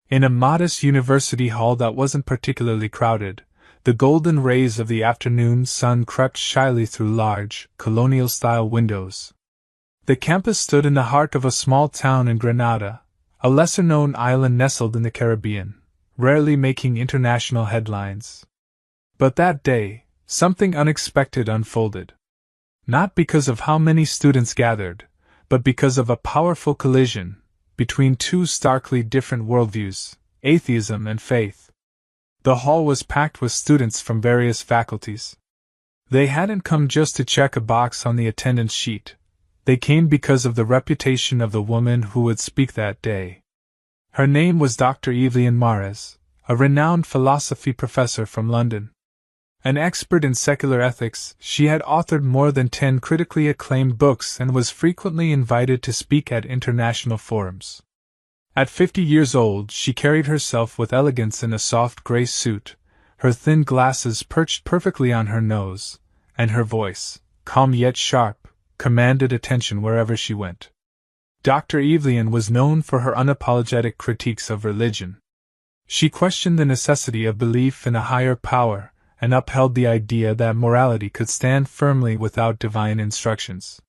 In a modest university hall that wasn't particularly crowded, the golden rays of the afternoon sun crept shyly through large, colonial-style windows. The campus stood in the heart of a small town in Grenada, a lesser-known island nestled in the Caribbean, rarely making international headlines. But that day, something unexpected unfolded. Not because of how many students gathered, but because of a powerful collision between two starkly different worldviews, atheism and faith. The hall was packed with students from various faculties. They hadn't come just to check a box on the attendance sheet. They came because of the reputation of the woman who would speak that day. Her name was Dr. Evelyn Mares, a renowned philosophy professor from London. An expert in secular ethics, she had authored more than 10 critically acclaimed books and was frequently invited to speak at international forums. At 50 years old, she carried herself with elegance in a soft gray suit, her thin glasses perched perfectly on her nose, and her voice, calm yet sharp, commanded attention wherever she went. Dr. Evelyn was known for her unapologetic critiques of religion. She questioned the necessity of belief in a higher power, and upheld the idea that morality could stand firmly without divine instructions.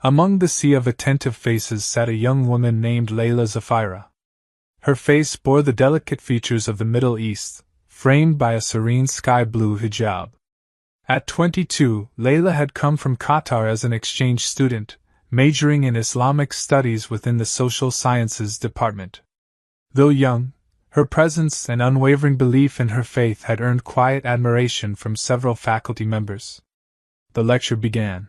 Among the sea of attentive faces sat a young woman named Layla Zafira. Her face bore the delicate features of the Middle East, framed by a serene sky-blue hijab. At 22, Layla had come from Qatar as an exchange student, majoring in Islamic studies within the social sciences department. Though young, her presence and unwavering belief in her faith had earned quiet admiration from several faculty members. The lecture began.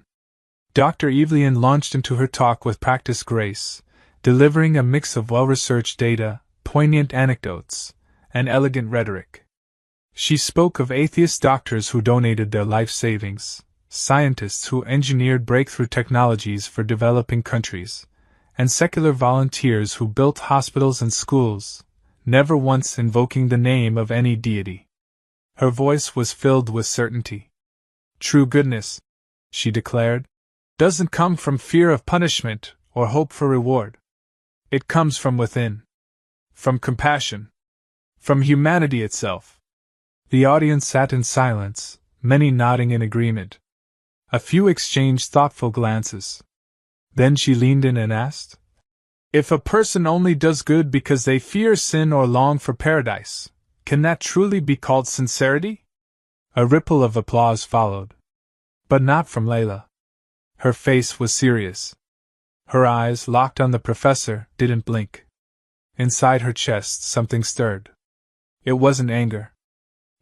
Dr. Evelyn launched into her talk with practiced grace, delivering a mix of well-researched data, poignant anecdotes, and elegant rhetoric. She spoke of atheist doctors who donated their life savings, scientists who engineered breakthrough technologies for developing countries, and secular volunteers who built hospitals and schools, never once invoking the name of any deity. Her voice was filled with certainty. "True goodness," she declared, "doesn't come from fear of punishment or hope for reward. It comes from within. From compassion. From humanity itself." The audience sat in silence, many nodding in agreement. A few exchanged thoughtful glances. Then she leaned in and asked, "If a person only does good because they fear sin or long for paradise, can that truly be called sincerity?" A ripple of applause followed. But not from Layla. Her face was serious. Her eyes, locked on the professor, didn't blink. Inside her chest, something stirred. It wasn't anger.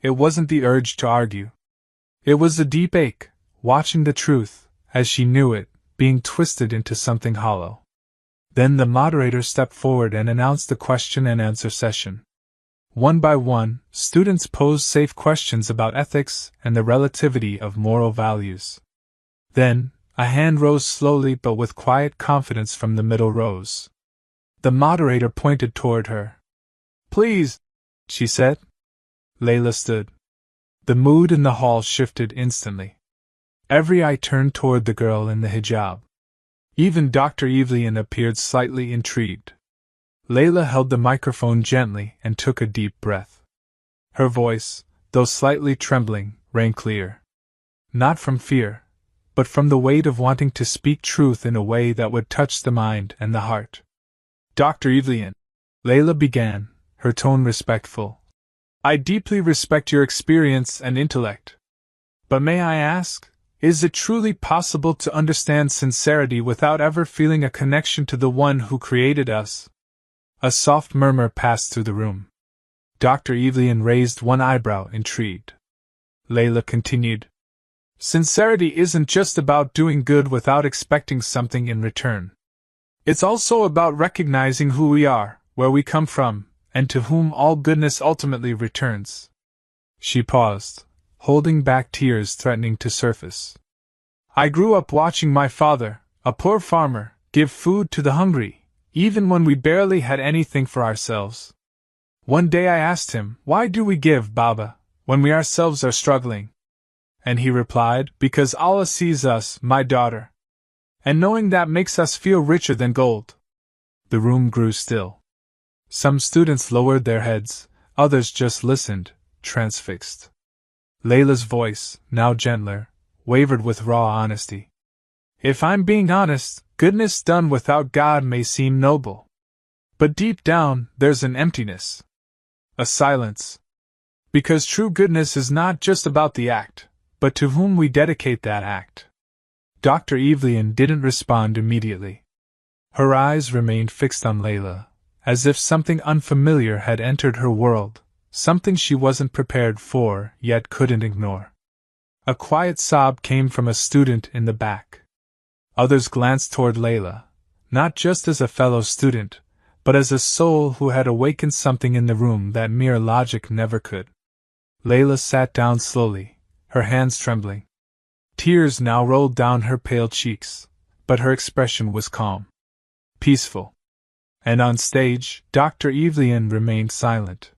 It wasn't the urge to argue. It was a deep ache, watching the truth, as she knew it, being twisted into something hollow. Then the moderator stepped forward and announced the question and answer session. One by one, students posed safe questions about ethics and the relativity of moral values. Then, a hand rose slowly but with quiet confidence from the middle rows. The moderator pointed toward her. "Please," she said. Layla stood. The mood in the hall shifted instantly. Every eye turned toward the girl in the hijab. Even Dr. Evelyn appeared slightly intrigued. Layla held the microphone gently and took a deep breath. Her voice, though slightly trembling, rang clear. Not from fear, but from the weight of wanting to speak truth in a way that would touch the mind and the heart. "Dr. Evelyn," Layla began, her tone respectful, "I deeply respect your experience and intellect. But may I ask, is it truly possible to understand sincerity without ever feeling a connection to the one who created us?" A soft murmur passed through the room. Dr. Evelyn raised one eyebrow, intrigued. Layla continued, "Sincerity isn't just about doing good without expecting something in return. It's also about recognizing who we are, where we come from, and to whom all goodness ultimately returns." She paused, holding back tears threatening to surface. "I grew up watching my father, a poor farmer, give food to the hungry, even when we barely had anything for ourselves. One day I asked him, 'Why do we give, Baba, when we ourselves are struggling?' And he replied, 'Because Allah sees us, my daughter. And knowing that makes us feel richer than gold.'" The room grew still. Some students lowered their heads, others just listened, transfixed. Layla's voice, now gentler, wavered with raw honesty. If I'm being honest, goodness done without God may seem noble. But deep down, there's an emptiness. A silence. Because true goodness is not just about the act, but to whom we dedicate that act. Dr. Evelyn didn't respond immediately. Her eyes remained fixed on Layla, as if something unfamiliar had entered her world, something she wasn't prepared for, yet couldn't ignore. A quiet sob came from a student in the back. Others glanced toward Layla, not just as a fellow student, but as a soul who had awakened something in the room that mere logic never could. Layla sat down slowly, her hands trembling. Tears now rolled down her pale cheeks, but her expression was calm, peaceful. And on stage, Dr. Evelyn remained silent.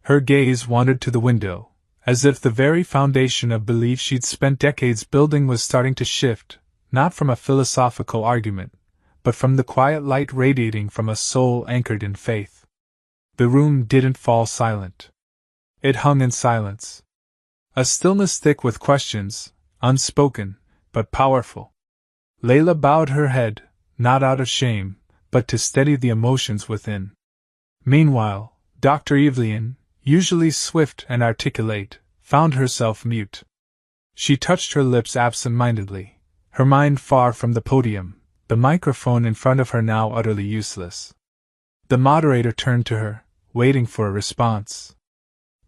Her gaze wandered to the window, as if the very foundation of belief she'd spent decades building was starting to shift, not from a philosophical argument, but from the quiet light radiating from a soul anchored in faith. The room didn't fall silent. It hung in silence. A stillness thick with questions, unspoken, but powerful. Layla bowed her head, not out of shame, but to steady the emotions within. Meanwhile, Dr. Evelyn, usually swift and articulate, found herself mute. She touched her lips absent-mindedly, her mind far from the podium, the microphone in front of her now utterly useless. The moderator turned to her, waiting for a response.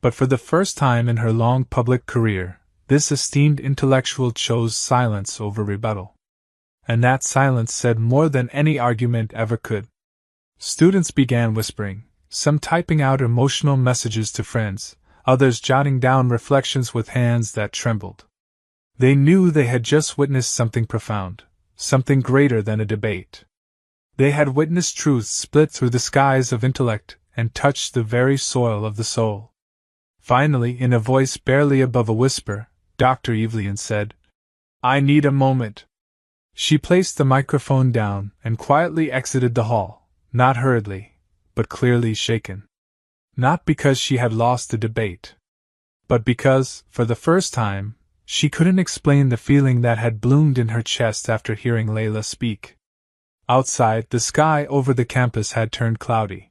But for the first time in her long public career, this esteemed intellectual chose silence over rebuttal. And that silence said more than any argument ever could. Students began whispering, some typing out emotional messages to friends, others jotting down reflections with hands that trembled. They knew they had just witnessed something profound, something greater than a debate. They had witnessed truths split through the skies of intellect and touched the very soil of the soul. Finally, in a voice barely above a whisper, Dr. Evelyn said, "I need a moment." She placed the microphone down and quietly exited the hall, not hurriedly, but clearly shaken. Not because she had lost the debate, but because, for the first time, she couldn't explain the feeling that had bloomed in her chest after hearing Layla speak. Outside, the sky over the campus had turned cloudy.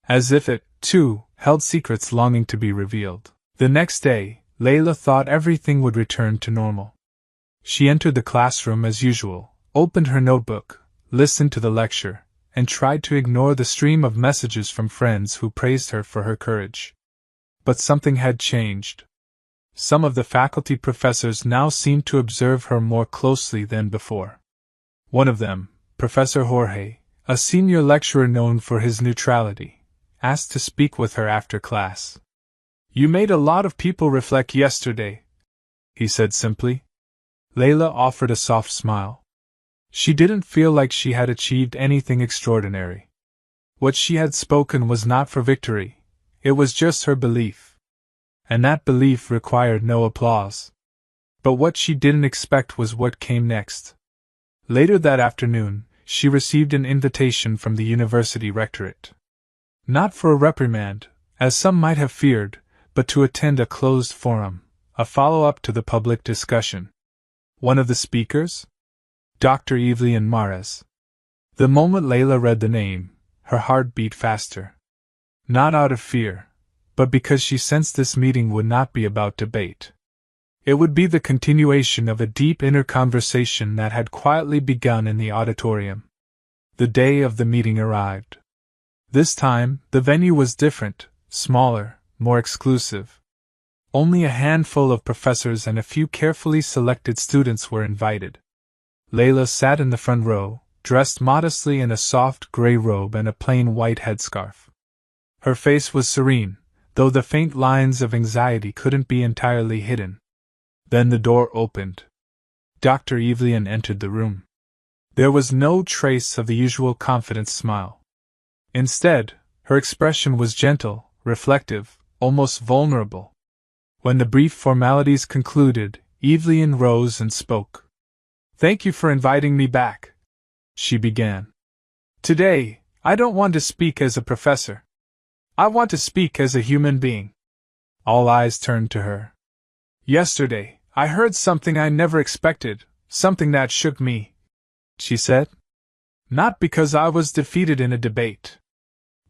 As if it, too, held secrets longing to be revealed. The next day, Layla thought everything would return to normal. She entered the classroom as usual, opened her notebook, listened to the lecture, and tried to ignore the stream of messages from friends who praised her for her courage. But something had changed. Some of the faculty professors now seemed to observe her more closely than before. One of them, Professor Jorge, a senior lecturer known for his neutrality, asked to speak with her after class. "You made a lot of people reflect yesterday," he said simply. Layla offered a soft smile. She didn't feel like she had achieved anything extraordinary. What she had spoken was not for victory, it was just her belief. And that belief required no applause. But what she didn't expect was what came next. Later that afternoon, she received an invitation from the university rectorate. Not for a reprimand, as some might have feared, but to attend a closed forum, a follow-up to the public discussion. One of the speakers? Dr. Evelyn Mares. The moment Layla read the name, her heart beat faster. Not out of fear, but because she sensed this meeting would not be about debate. It would be the continuation of a deep inner conversation that had quietly begun in the auditorium. The day of the meeting arrived. This time, the venue was different, smaller, more exclusive. Only a handful of professors and a few carefully selected students were invited. Layla sat in the front row, dressed modestly in a soft gray robe and a plain white headscarf. Her face was serene, though the faint lines of anxiety couldn't be entirely hidden. Then the door opened. Dr. Evelyn entered the room. There was no trace of the usual confident smile. Instead, her expression was gentle, reflective, almost vulnerable. When the brief formalities concluded, Evelyn rose and spoke. "Thank you for inviting me back," she began. "Today, I don't want to speak as a professor. I want to speak as a human being. All eyes turned to her. Yesterday, I heard something I never expected, something that shook me, she said. Not because I was defeated in a debate,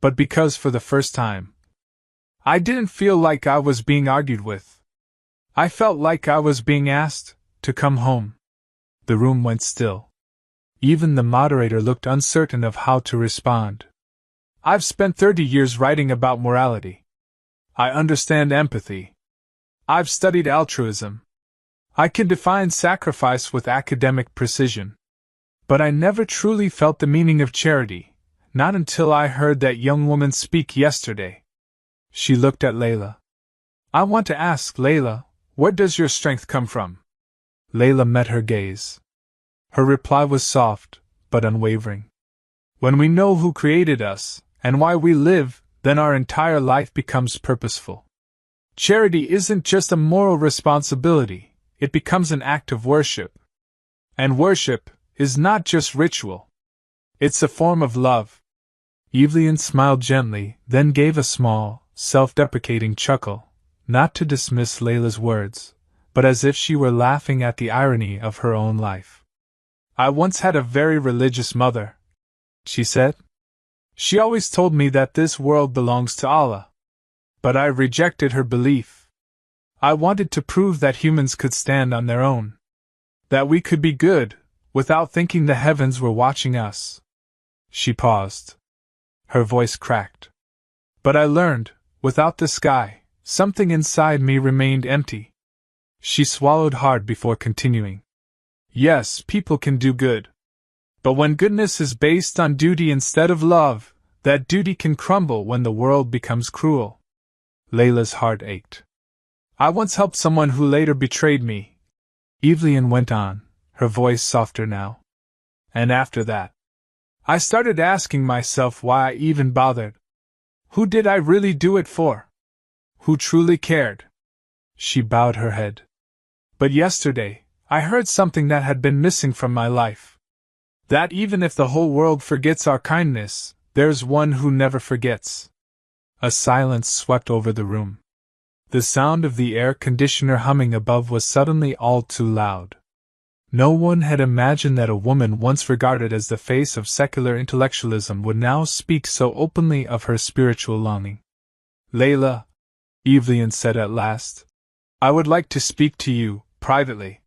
but because for the first time, I didn't feel like I was being argued with. I felt like I was being asked to come home. The room went still. Even the moderator looked uncertain of how to respond. I've spent 30 years writing about morality. I understand empathy. I've studied altruism. I can define sacrifice with academic precision. But I never truly felt the meaning of charity, not until I heard that young woman speak yesterday. She looked at Layla. I want to ask, Layla, where does your strength come from? Layla met her gaze. Her reply was soft, but unwavering. When we know who created us, and why we live, then our entire life becomes purposeful. Charity isn't just a moral responsibility, it becomes an act of worship. And worship is not just ritual. It's a form of love. Evelyn smiled gently, then gave a small, self-deprecating chuckle, not to dismiss Layla's words, but as if she were laughing at the irony of her own life. I once had a very religious mother, she said. She always told me that this world belongs to Allah. But I rejected her belief. I wanted to prove that humans could stand on their own. That we could be good, without thinking the heavens were watching us. She paused. Her voice cracked. But I learned, without the sky, something inside me remained empty. She swallowed hard before continuing. Yes, people can do good. But when goodness is based on duty instead of love, that duty can crumble when the world becomes cruel. Layla's heart ached. I once helped someone who later betrayed me. Evelyn went on, her voice softer now. And after that, I started asking myself why I even bothered. Who did I really do it for? Who truly cared? She bowed her head. But yesterday, I heard something that had been missing from my life. That even if the whole world forgets our kindness, there's one who never forgets. A silence swept over the room. The sound of the air conditioner humming above was suddenly all too loud. No one had imagined that a woman once regarded as the face of secular intellectualism would now speak so openly of her spiritual longing. Layla, Evelyn said at last, I would like to speak to you, privately.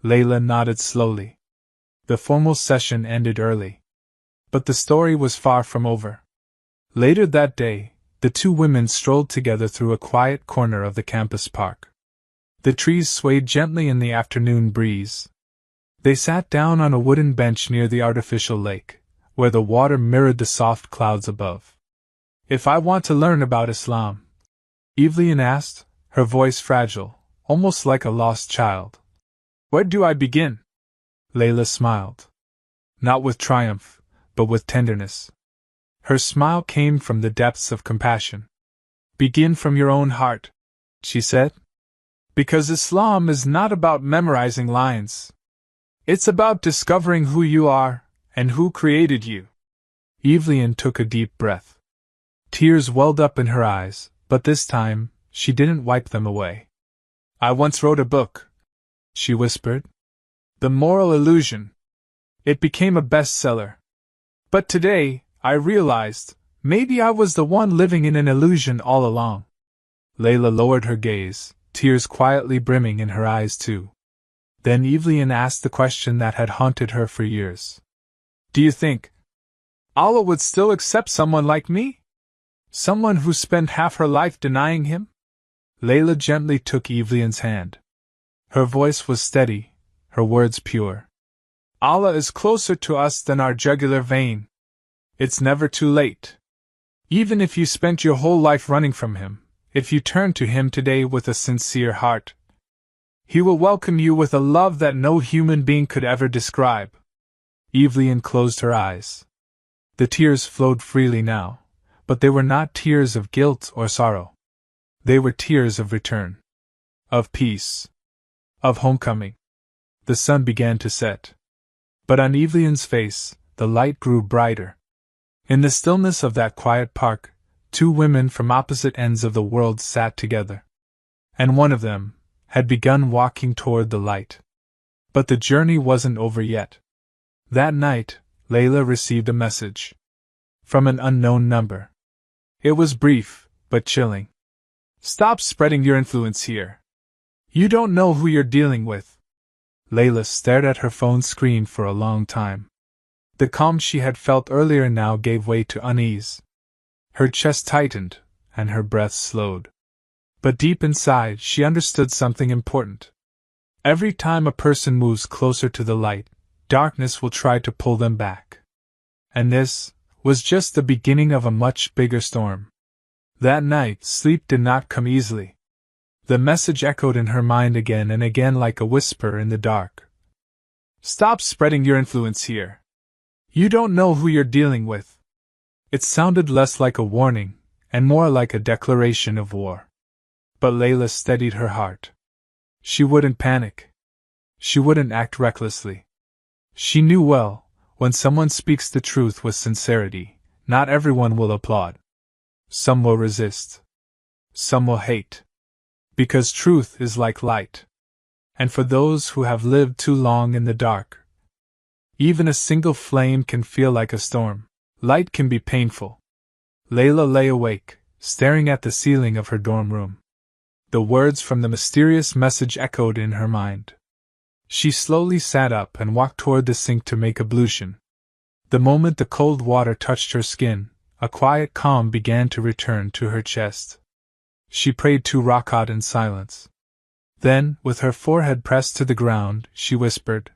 Layla nodded slowly. The formal session ended early. But the story was far from over. Later that day, the two women strolled together through a quiet corner of the campus park. The trees swayed gently in the afternoon breeze. They sat down on a wooden bench near the artificial lake, where the water mirrored the soft clouds above. If I want to learn about Islam, Evelyn asked, her voice fragile, almost like a lost child, where do I begin? Layla smiled. Not with triumph, but with tenderness. Her smile came from the depths of compassion. Begin from your own heart, she said. Because Islam is not about memorizing lines. It's about discovering who you are, and who created you. Evelyn took a deep breath. Tears welled up in her eyes, but this time, she didn't wipe them away. I once wrote a book, she whispered. The Moral Illusion. It became a bestseller. But today, I realized, maybe I was the one living in an illusion all along. Layla lowered her gaze, tears quietly brimming in her eyes too. Then Evelyn asked the question that had haunted her for years. Do you think Allah would still accept someone like me? Someone who spent half her life denying him? Layla gently took Evelyn's hand. Her voice was steady, her words pure. Allah is closer to us than our jugular vein. It's never too late. Even if you spent your whole life running from him, if you turn to him today with a sincere heart, he will welcome you with a love that no human being could ever describe. Evelyn closed her eyes. The tears flowed freely now, but they were not tears of guilt or sorrow. They were tears of return, of peace, of homecoming. The sun began to set. But on Evelyn's face, the light grew brighter. In the stillness of that quiet park, two women from opposite ends of the world sat together. And one of them had begun walking toward the light. But the journey wasn't over yet. That night, Layla received a message. From an unknown number. It was brief, but chilling. Stop spreading your influence here. You don't know who you're dealing with. Layla stared at her phone screen for a long time. The calm she had felt earlier now gave way to unease. Her chest tightened, and her breath slowed. But deep inside, she understood something important. Every time a person moves closer to the light, darkness will try to pull them back. And this was just the beginning of a much bigger storm. That night, sleep did not come easily. The message echoed in her mind again and again like a whisper in the dark. Stop spreading your influence here. You don't know who you're dealing with. It sounded less like a warning, and more like a declaration of war. But Layla steadied her heart. She wouldn't panic. She wouldn't act recklessly. She knew well, when someone speaks the truth with sincerity, not everyone will applaud. Some will resist. Some will hate. Because truth is like light. And for those who have lived too long in the dark, even a single flame can feel like a storm. Light can be painful. Layla lay awake, staring at the ceiling of her dorm room. The words from the mysterious message echoed in her mind. She slowly sat up and walked toward the sink to make ablution. The moment the cold water touched her skin, a quiet calm began to return to her chest. She prayed 2 rakat in silence. Then, with her forehead pressed to the ground, she whispered,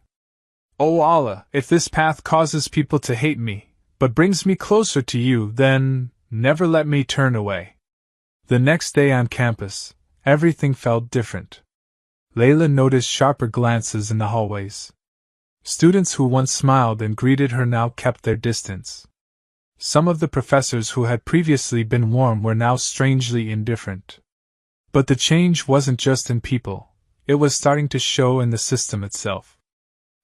"O Allah, if this path causes people to hate me, but brings me closer to you, then never let me turn away." The next day on campus, everything felt different. Layla noticed sharper glances in the hallways. Students who once smiled and greeted her now kept their distance. Some of the professors who had previously been warm were now strangely indifferent. But the change wasn't just in people, it was starting to show in the system itself.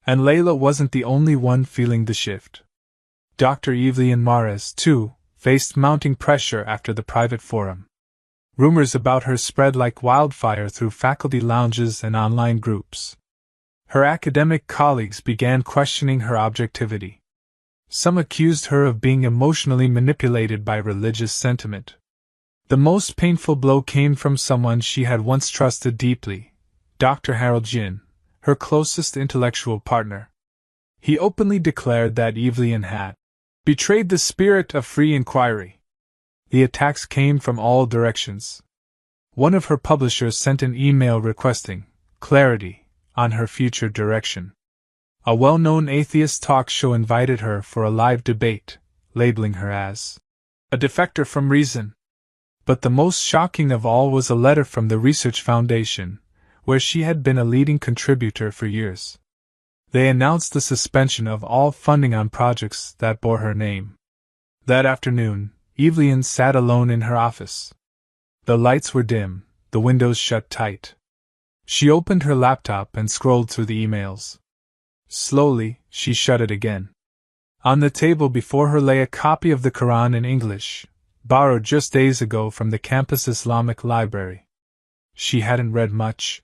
And Layla wasn't the only one feeling the shift. Dr. Evelyn Mares, too, faced mounting pressure after the private forum. Rumors about her spread like wildfire through faculty lounges and online groups. Her academic colleagues began questioning her objectivity. Some accused her of being emotionally manipulated by religious sentiment. The most painful blow came from someone she had once trusted deeply, Dr. Harold Jin, her closest intellectual partner. He openly declared that Evelyn had betrayed the spirit of free inquiry. The attacks came from all directions. One of her publishers sent an email requesting clarity on her future direction. A well-known atheist talk show invited her for a live debate, labeling her as a defector from reason. But the most shocking of all was a letter from the Research Foundation, where she had been a leading contributor for years. They announced the suspension of all funding on projects that bore her name. That afternoon, Evelyn sat alone in her office. The lights were dim, the windows shut tight. She opened her laptop and scrolled through the emails. Slowly, she shut it again. On the table before her lay a copy of the Qur'an in English, borrowed just days ago from the campus Islamic library. She hadn't read much.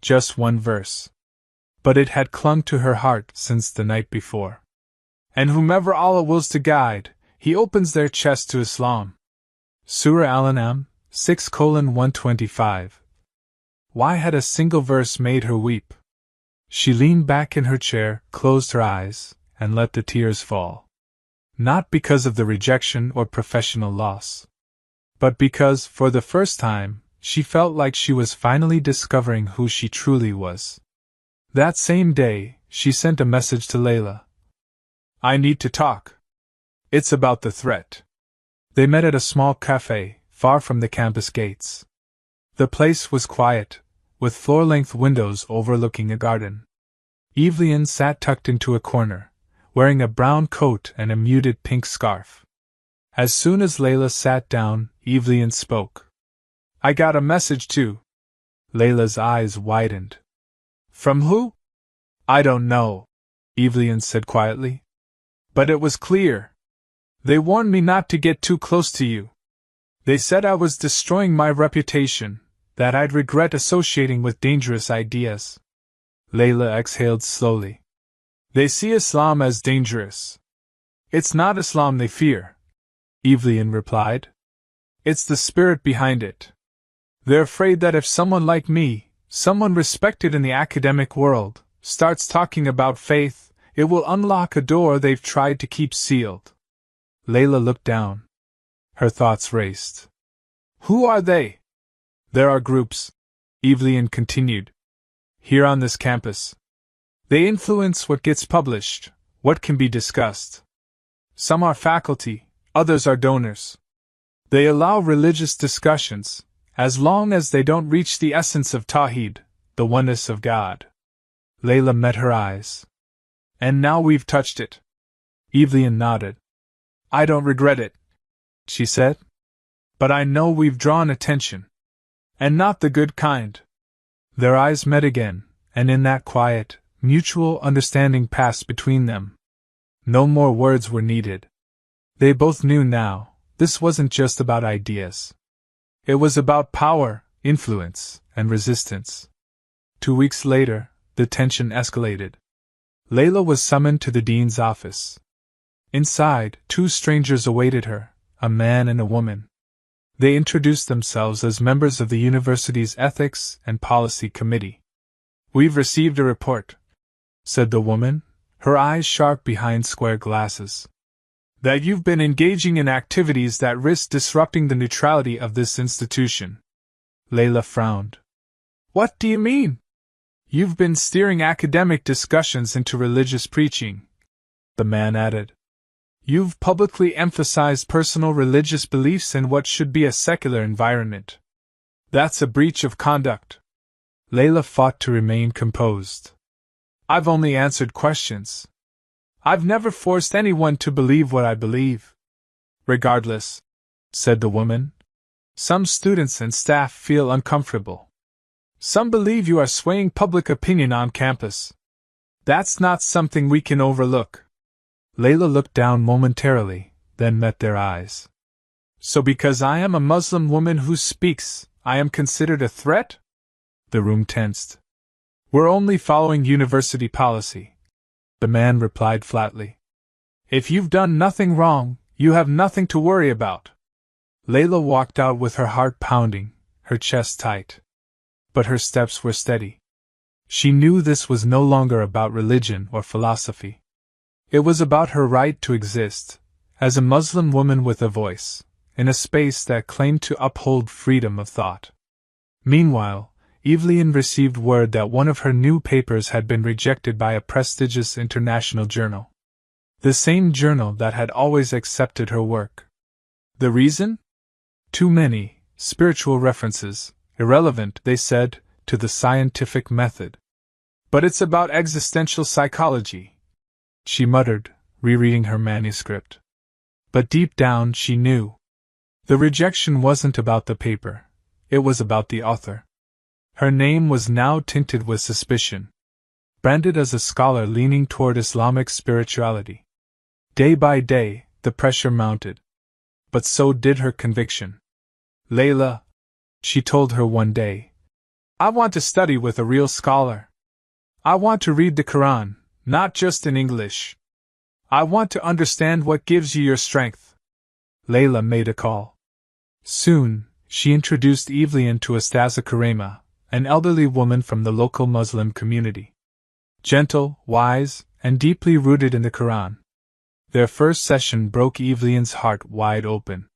Just 1 verse. But it had clung to her heart since the night before. And whomever Allah wills to guide, He opens their chest to Islam. Surah Al-An'am, 6:125. Why had a single verse made her weep? She leaned back in her chair, closed her eyes, and let the tears fall. Not because of the rejection or professional loss, but because, for the first time, she felt like she was finally discovering who she truly was. That same day, she sent a message to Layla. "I need to talk. It's about the threat." They met at a small cafe, far from the campus gates. The place was quiet, with floor-length windows overlooking a garden. Evelyn sat tucked into a corner, wearing a brown coat and a muted pink scarf. As soon as Layla sat down, Evelyn spoke. "I got a message too." Layla's eyes widened. "From who?" "I don't know," Evelyn said quietly. "But it was clear." They warned me not to get too close to you. They said I was destroying my reputation, that I'd regret associating with dangerous ideas. Layla exhaled slowly. They see Islam as dangerous. It's not Islam they fear, Evelyn replied. It's the spirit behind it. They're afraid that if someone like me, someone respected in the academic world, starts talking about faith, it will unlock a door they've tried to keep sealed. Layla looked down. Her thoughts raced. Who are they? There are groups, Evelyn continued, here on this campus. They influence what gets published, what can be discussed. Some are faculty, others are donors. They allow religious discussions, as long as they don't reach the essence of Tawhid, the oneness of God. Layla met her eyes. And now we've touched it. Evelyn nodded. I don't regret it, she said. But I know we've drawn attention. And not the good kind. Their eyes met again, and in that quiet, mutual understanding passed between them. No more words were needed. They both knew now, this wasn't just about ideas. It was about power, influence, and resistance. 2 weeks later, the tension escalated. Layla was summoned to the dean's office. Inside, 2 strangers awaited her, a man and a woman. They introduced themselves as members of the university's Ethics and Policy Committee. We've received a report, said the woman, her eyes sharp behind square glasses, that you've been engaging in activities that risk disrupting the neutrality of this institution. Layla frowned. What do you mean? You've been steering academic discussions into religious preaching, the man added. You've publicly emphasized personal religious beliefs in what should be a secular environment. That's a breach of conduct. Layla fought to remain composed. I've only answered questions. I've never forced anyone to believe what I believe. Regardless, said the woman, some students and staff feel uncomfortable. Some believe you are swaying public opinion on campus. That's not something we can overlook. Layla looked down momentarily, then met their eyes. So because I am a Muslim woman who speaks, I am considered a threat? The room tensed. We're only following university policy, the man replied flatly. If you've done nothing wrong, you have nothing to worry about. Layla walked out with her heart pounding, her chest tight. But her steps were steady. She knew this was no longer about religion or philosophy. It was about her right to exist, as a Muslim woman with a voice, in a space that claimed to uphold freedom of thought. Meanwhile, Evelyn received word that one of her new papers had been rejected by a prestigious international journal. The same journal that had always accepted her work. The reason? Too many spiritual references, irrelevant, they said, to the scientific method. But it's about existential psychology, she muttered, rereading her manuscript. But deep down she knew. The rejection wasn't about the paper, it was about the author. Her name was now tinted with suspicion, branded as a scholar leaning toward Islamic spirituality. Day by day, the pressure mounted. But so did her conviction. Layla, she told her one day, I want to study with a real scholar. I want to read the Qur'an, not just in English. I want to understand what gives you your strength. Layla made a call. Soon, she introduced Evelyn to Ustaza Karema, an elderly woman from the local Muslim community. Gentle, wise, and deeply rooted in the Qur'an. Their first session broke Evelyn's heart wide open.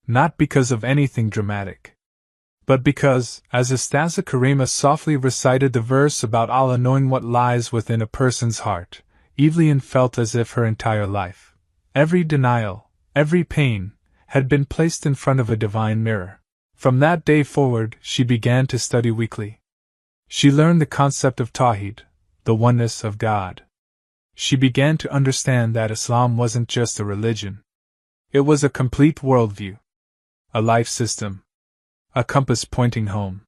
Not because of anything dramatic, but because, as Ustaza Karema softly recited the verse about Allah knowing what lies within a person's heart, Evelyn felt as if her entire life, every denial, every pain, had been placed in front of a divine mirror. From that day forward, she began to study weekly. She learned the concept of Tawhid, the oneness of God. She began to understand that Islam wasn't just a religion. It was a complete worldview, a life system, a compass pointing home.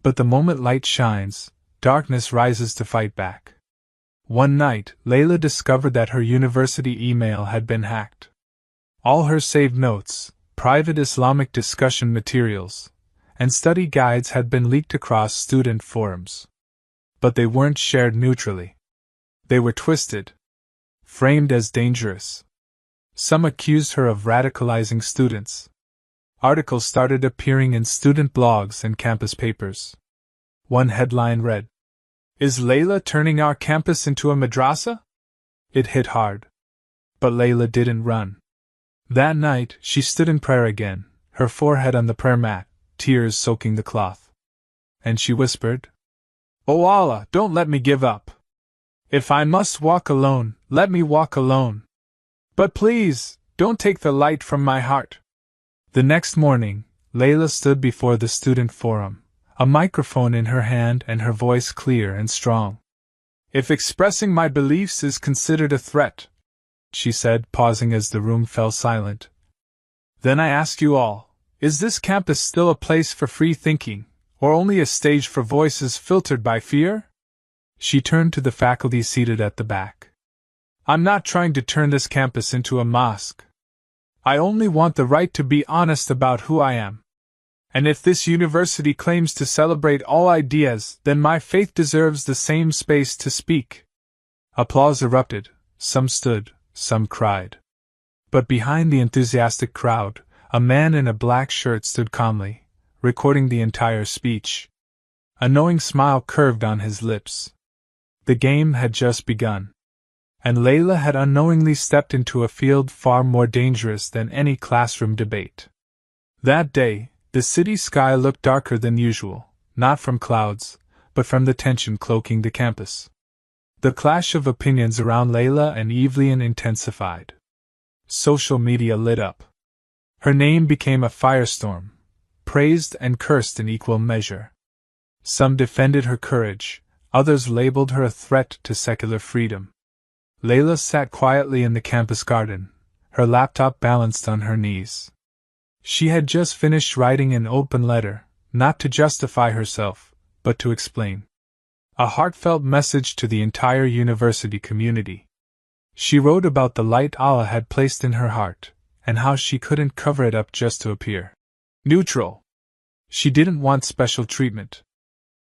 But the moment light shines, darkness rises to fight back. One night, Layla discovered that her university email had been hacked. All her saved notes, private Islamic discussion materials, and study guides had been leaked across student forums. But they weren't shared neutrally. They were twisted, framed as dangerous. Some accused her of radicalizing students. Articles started appearing in student blogs and campus papers. One headline read, "Is Layla turning our campus into a madrasa?" It hit hard. But Layla didn't run. That night, she stood in prayer again, her forehead on the prayer mat, tears soaking the cloth. And she whispered, "O Allah, don't let me give up. If I must walk alone, let me walk alone. But please, don't take the light from my heart." The next morning, Layla stood before the student forum, a microphone in her hand and her voice clear and strong. "If expressing my beliefs is considered a threat," she said, pausing as the room fell silent, "then I ask you all, is this campus still a place for free thinking, or only a stage for voices filtered by fear?" She turned to the faculty seated at the back. "I'm not trying to turn this campus into a mosque. I only want the right to be honest about who I am. And if this university claims to celebrate all ideas, then my faith deserves the same space to speak." Applause erupted, some stood, some cried. But behind the enthusiastic crowd, a man in a black shirt stood calmly, recording the entire speech. A knowing smile curved on his lips. The game had just begun. And Layla had unknowingly stepped into a field far more dangerous than any classroom debate. That day, the city sky looked darker than usual, not from clouds, but from the tension cloaking the campus. The clash of opinions around Layla and Evelyn intensified. Social media lit up. Her name became a firestorm, praised and cursed in equal measure. Some defended her courage, others labeled her a threat to secular freedom. Layla sat quietly in the campus garden, her laptop balanced on her knees. She had just finished writing an open letter, not to justify herself, but to explain. A heartfelt message to the entire university community. She wrote about the light Allah had placed in her heart, and how she couldn't cover it up just to appear neutral. She didn't want special treatment.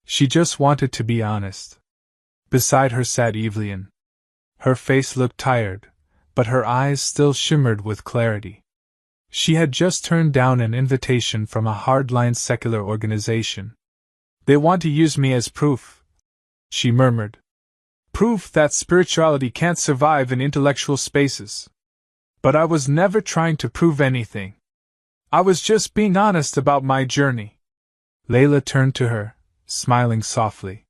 She just wanted to be honest. Beside her sat Evelyn. Her face looked tired, but her eyes still shimmered with clarity. She had just turned down an invitation from a hardline secular organization. "They want to use me as proof," she murmured. "Proof that spirituality can't survive in intellectual spaces. But I was never trying to prove anything. I was just being honest about my journey." Layla turned to her, smiling softly.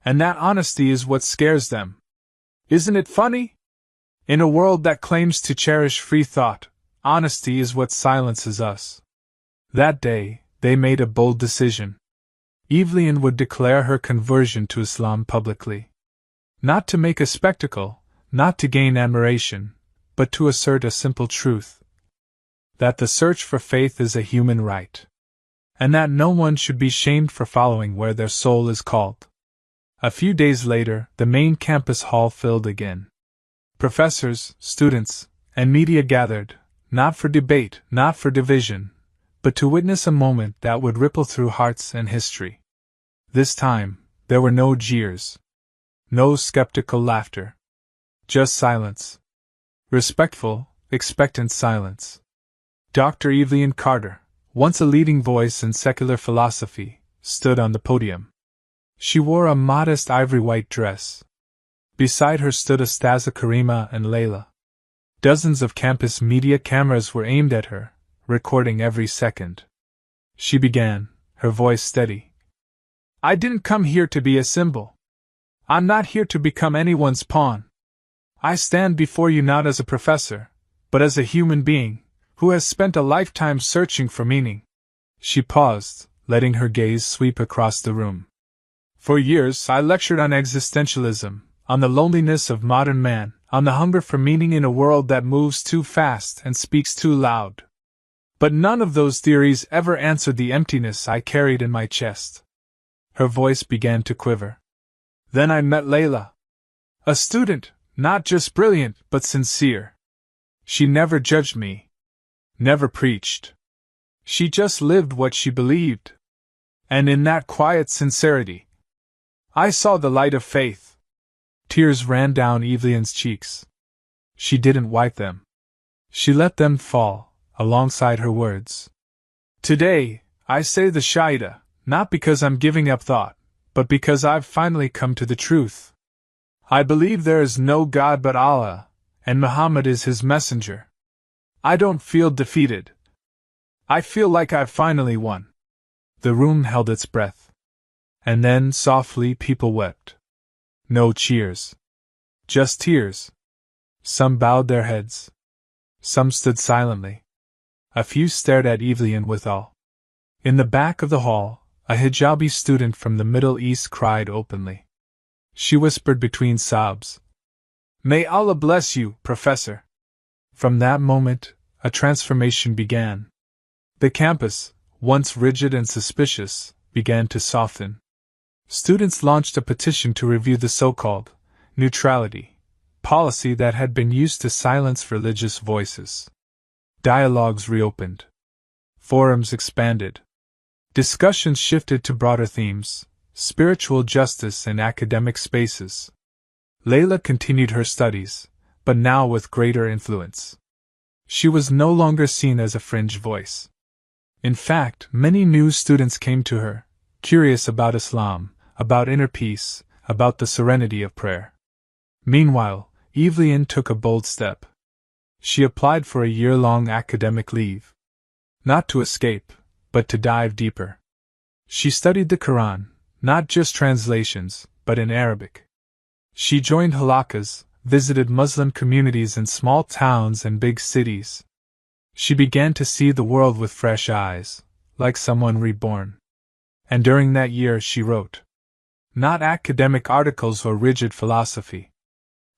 "And that honesty is what scares them. Isn't it funny? In a world that claims to cherish free thought, honesty is what silences us." That day, they made a bold decision. Evelyn would declare her conversion to Islam publicly. Not to make a spectacle, not to gain admiration, but to assert a simple truth. That the search for faith is a human right. And that no one should be shamed for following where their soul is called. A few days later, the main campus hall filled again. Professors, students, and media gathered, not for debate, not for division, but to witness a moment that would ripple through hearts and history. This time, there were no jeers. No skeptical laughter. Just silence. Respectful, expectant silence. Dr. Evelyn Carter, once a leading voice in secular philosophy, stood on the podium. She wore a modest ivory-white dress. Beside her stood Ustaza Karima and Layla. Dozens of campus media cameras were aimed at her, recording every second. She began, her voice steady. "I didn't come here to be a symbol. I'm not here to become anyone's pawn. I stand before you not as a professor, but as a human being, who has spent a lifetime searching for meaning." She paused, letting her gaze sweep across the room. "For years I lectured on existentialism, on the loneliness of modern man, on the hunger for meaning in a world that moves too fast and speaks too loud. But none of those theories ever answered the emptiness I carried in my chest." Her voice began to quiver. "Then I met Layla. A student, not just brilliant, but sincere. She never judged me, never preached. She just lived what she believed. And in that quiet sincerity, I saw the light of faith. Tears ran down Evelyn's cheeks. She didn't wipe them. She let them fall, alongside her words. Today, I say the Shahida, not because I'm giving up thought, but because I've finally come to the truth. I believe there is no God but Allah, and Muhammad is his messenger. I don't feel defeated. I feel like I've finally won. The room held its breath. And then, softly, people wept. No cheers. Just tears. Some bowed their heads. Some stood silently. A few stared at Evelyn with awe. In the back of the hall, a hijabi student from the Middle East cried openly. She whispered between sobs, "May Allah bless you, Professor." From that moment, a transformation began. The campus, once rigid and suspicious, began to soften. Students launched a petition to review the so-called neutrality policy that had been used to silence religious voices. Dialogues reopened. Forums expanded. Discussions shifted to broader themes, spiritual justice and academic spaces. Layla continued her studies, but now with greater influence. She was no longer seen as a fringe voice. In fact, many new students came to her, curious about Islam, about inner peace, about the serenity of prayer. Meanwhile, Evelyn took a bold step. She applied for a year-long academic leave. Not to escape, but to dive deeper. She studied the Qur'an, not just translations, but in Arabic. She joined halakas, visited Muslim communities in small towns and big cities. She began to see the world with fresh eyes, like someone reborn. And during that year she wrote. Not academic articles or rigid philosophy,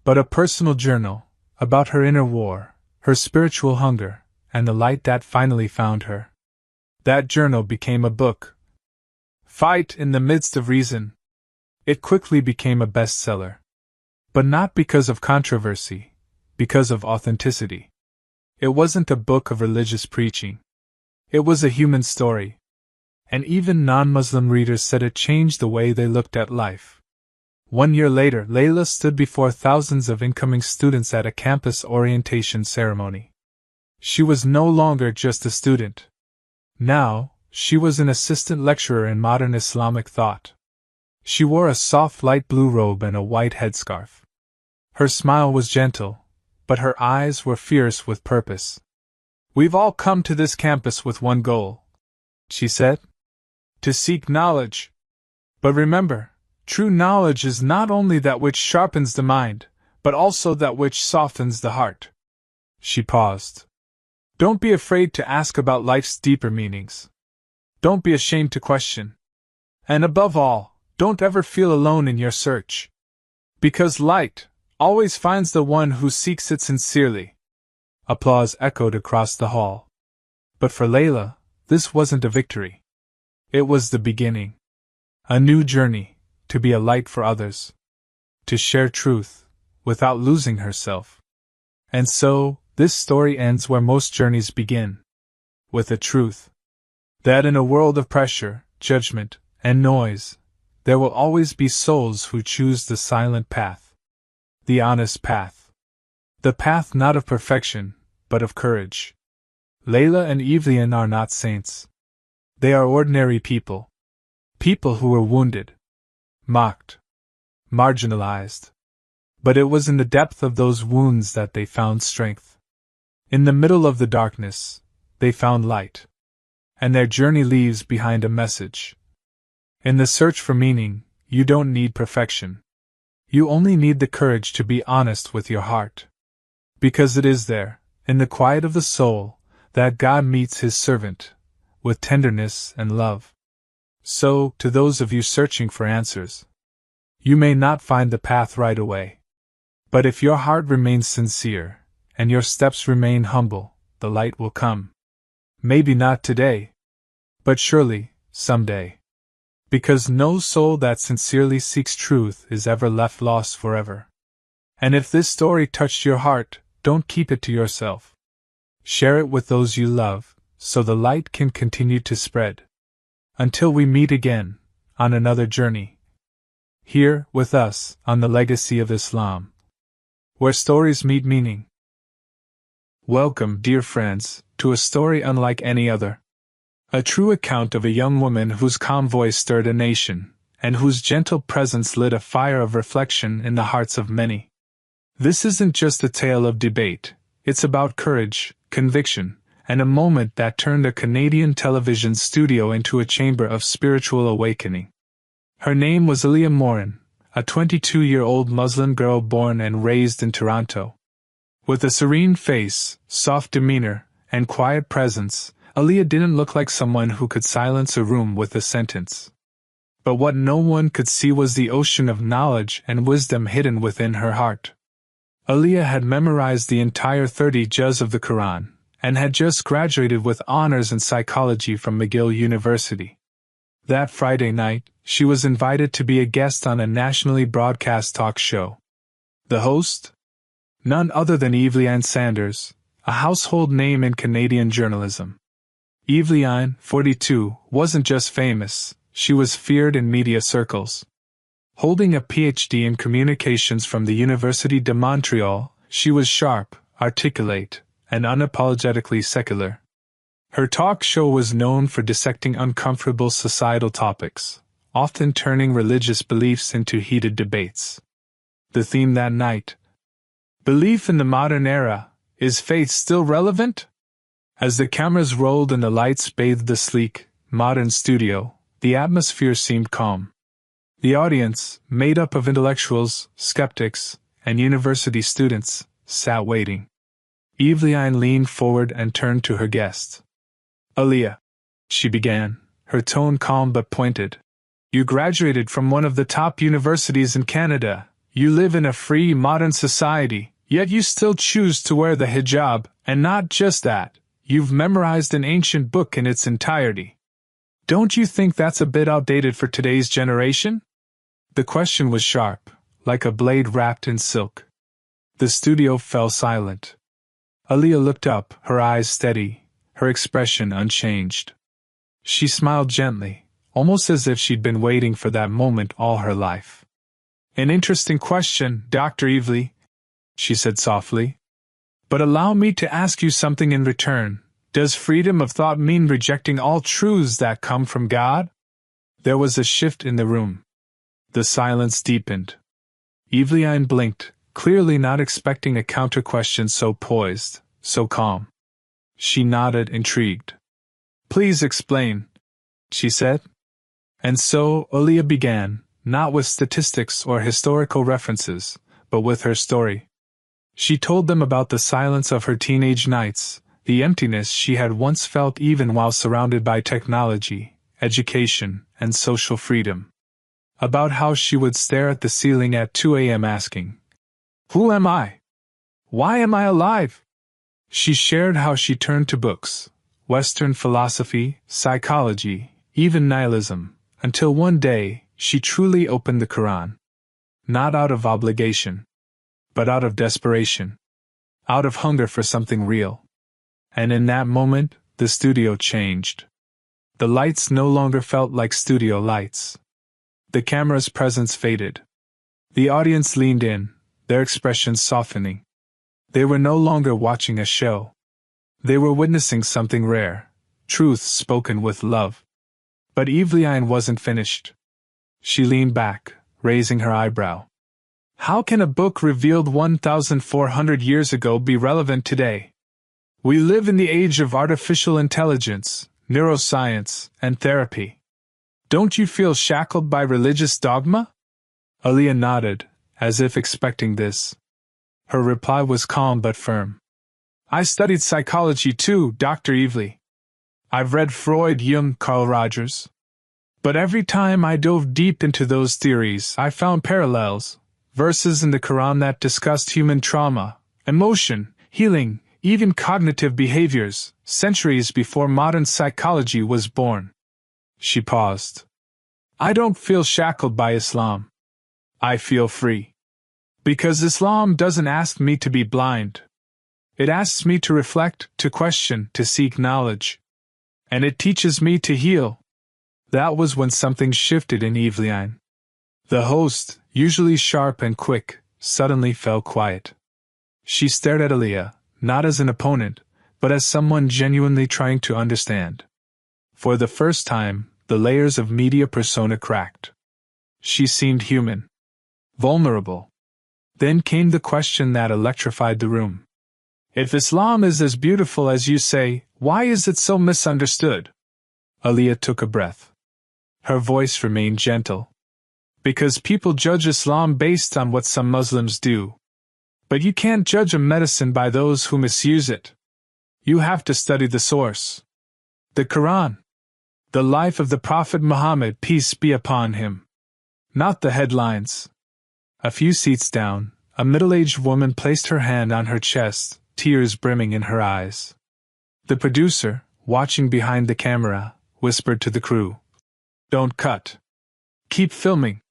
but a personal journal, about her inner war, her spiritual hunger, and the light that finally found her. That journal became a book. Fight in the Midst of Reason. It quickly became a bestseller. But not because of controversy, because of authenticity. It wasn't a book of religious preaching. It was a human story. And even non-Muslim readers said it changed the way they looked at life. 1 year later, Layla stood before thousands of incoming students at a campus orientation ceremony. She was no longer just a student. Now, she was an assistant lecturer in modern Islamic thought. She wore a soft light blue robe and a white headscarf. Her smile was gentle, but her eyes were fierce with purpose. "We've all come to this campus with one goal," she said. "To seek knowledge. But remember, true knowledge is not only that which sharpens the mind, but also that which softens the heart." She paused. "Don't be afraid to ask about life's deeper meanings. Don't be ashamed to question. And above all, don't ever feel alone in your search. Because light always finds the one who seeks it sincerely." Applause echoed across the hall. But for Layla, this wasn't a victory. It was the beginning. A new journey, to be a light for others. To share truth, without losing herself. And so, this story ends where most journeys begin. With the truth. That in a world of pressure, judgment, and noise, there will always be souls who choose the silent path. The honest path. The path not of perfection, but of courage. Layla and Evelyn are not saints. They are ordinary people. People who were wounded, mocked, marginalized. But it was in the depth of those wounds that they found strength. In the middle of the darkness, they found light. And their journey leaves behind a message. In the search for meaning, you don't need perfection. You only need the courage to be honest with your heart. Because it is there, in the quiet of the soul, that God meets His servant, with tenderness and love. So, to those of you searching for answers, you may not find the path right away. But if your heart remains sincere, and your steps remain humble, the light will come. Maybe not today, but surely, someday. Because no soul that sincerely seeks truth is ever left lost forever. And if this story touched your heart, don't keep it to yourself. Share it with those you love, so the light can continue to spread. Until we meet again, on another journey. Here, with us, on the legacy of Islam, where stories meet meaning. Welcome, dear friends, to a story unlike any other. A true account of a young woman whose calm voice stirred a nation, and whose gentle presence lit a fire of reflection in the hearts of many. This isn't just a tale of debate, it's about courage, conviction, and a moment that turned a Canadian television studio into a chamber of spiritual awakening. Her name was Aliyah Morin, a 22-year-old Muslim girl born and raised in Toronto. With a serene face, soft demeanor, and quiet presence, Aliyah didn't look like someone who could silence a room with a sentence. But what no one could see was the ocean of knowledge and wisdom hidden within her heart. Aliyah had memorized the entire 30 juz of the Qur'an, and had just graduated with honors in psychology from McGill University. That Friday night, she was invited to be a guest on a nationally broadcast talk show. The host? None other than Evelyn Sanders, a household name in Canadian journalism. Evelyn, 42, wasn't just famous, she was feared in media circles. Holding a PhD in communications from the Université de Montréal, she was sharp, articulate, and unapologetically secular. Her talk show was known for dissecting uncomfortable societal topics, often turning religious beliefs into heated debates. The theme that night: belief in the modern era, is faith still relevant? As the cameras rolled and the lights bathed the sleek, modern studio, the atmosphere seemed calm. The audience, made up of intellectuals, skeptics, and university students, sat waiting. Evelyn leaned forward and turned to her guest. Aliyah, she began, her tone calm but pointed. You graduated from one of the top universities in Canada. You live in a free, modern society, yet you still choose to wear the hijab, and not just that. You've memorized an ancient book in its entirety. Don't you think that's a bit outdated for today's generation? The question was sharp, like a blade wrapped in silk. The studio fell silent. Aliyah looked up, her eyes steady, her expression unchanged. She smiled gently, almost as if she'd been waiting for that moment all her life. An interesting question, Dr. Evelyn, she said softly. But allow me to ask you something in return. Does freedom of thought mean rejecting all truths that come from God? There was a shift in the room. The silence deepened. Evelyn blinked, clearly not expecting a counter-question so poised, so calm. She nodded, intrigued. Please explain, she said. And so Aliyah began, not with statistics or historical references, but with her story. She told them about the silence of her teenage nights, the emptiness she had once felt even while surrounded by technology, education, and social freedom. About how she would stare at the ceiling at 2 a.m. asking, "Who am I? Why am I alive?" She shared how she turned to books, Western philosophy, psychology, even nihilism, until one day she truly opened the Qur'an. Not out of obligation, but out of desperation, out of hunger for something real. And in that moment, the studio changed. The lights no longer felt like studio lights. The camera's presence faded. The audience leaned in, their expressions softening. They were no longer watching a show. They were witnessing something rare, truth spoken with love. But Evelyn wasn't finished. She leaned back, raising her eyebrow. How can a book revealed 1,400 years ago be relevant today? We live in the age of artificial intelligence, neuroscience, and therapy. Don't you feel shackled by religious dogma? Aliyah nodded, as if expecting this. Her reply was calm but firm. I studied psychology too, Dr. Evelyn. I've read Freud, Jung, Carl Rogers. But every time I dove deep into those theories, I found parallels. Verses in the Qur'an that discussed human trauma, emotion, healing, even cognitive behaviors, centuries before modern psychology was born. She paused. I don't feel shackled by Islam. I feel free. Because Islam doesn't ask me to be blind. It asks me to reflect, to question, to seek knowledge. And it teaches me to heal. That was when something shifted in Eveline. The host, usually sharp and quick, suddenly fell quiet. She stared at Aliyah, not as an opponent, but as someone genuinely trying to understand. For the first time, the layers of media persona cracked. She seemed human. Vulnerable. Then came the question that electrified the room. If Islam is as beautiful as you say, why is it so misunderstood? Aliyah took a breath. Her voice remained gentle. Because people judge Islam based on what some Muslims do. But you can't judge a medicine by those who misuse it. You have to study the source. The Qur'an. The life of the Prophet Muhammad, peace be upon him. Not the headlines. A few seats down, a middle-aged woman placed her hand on her chest, tears brimming in her eyes. The producer, watching behind the camera, whispered to the crew. Don't cut. Keep filming.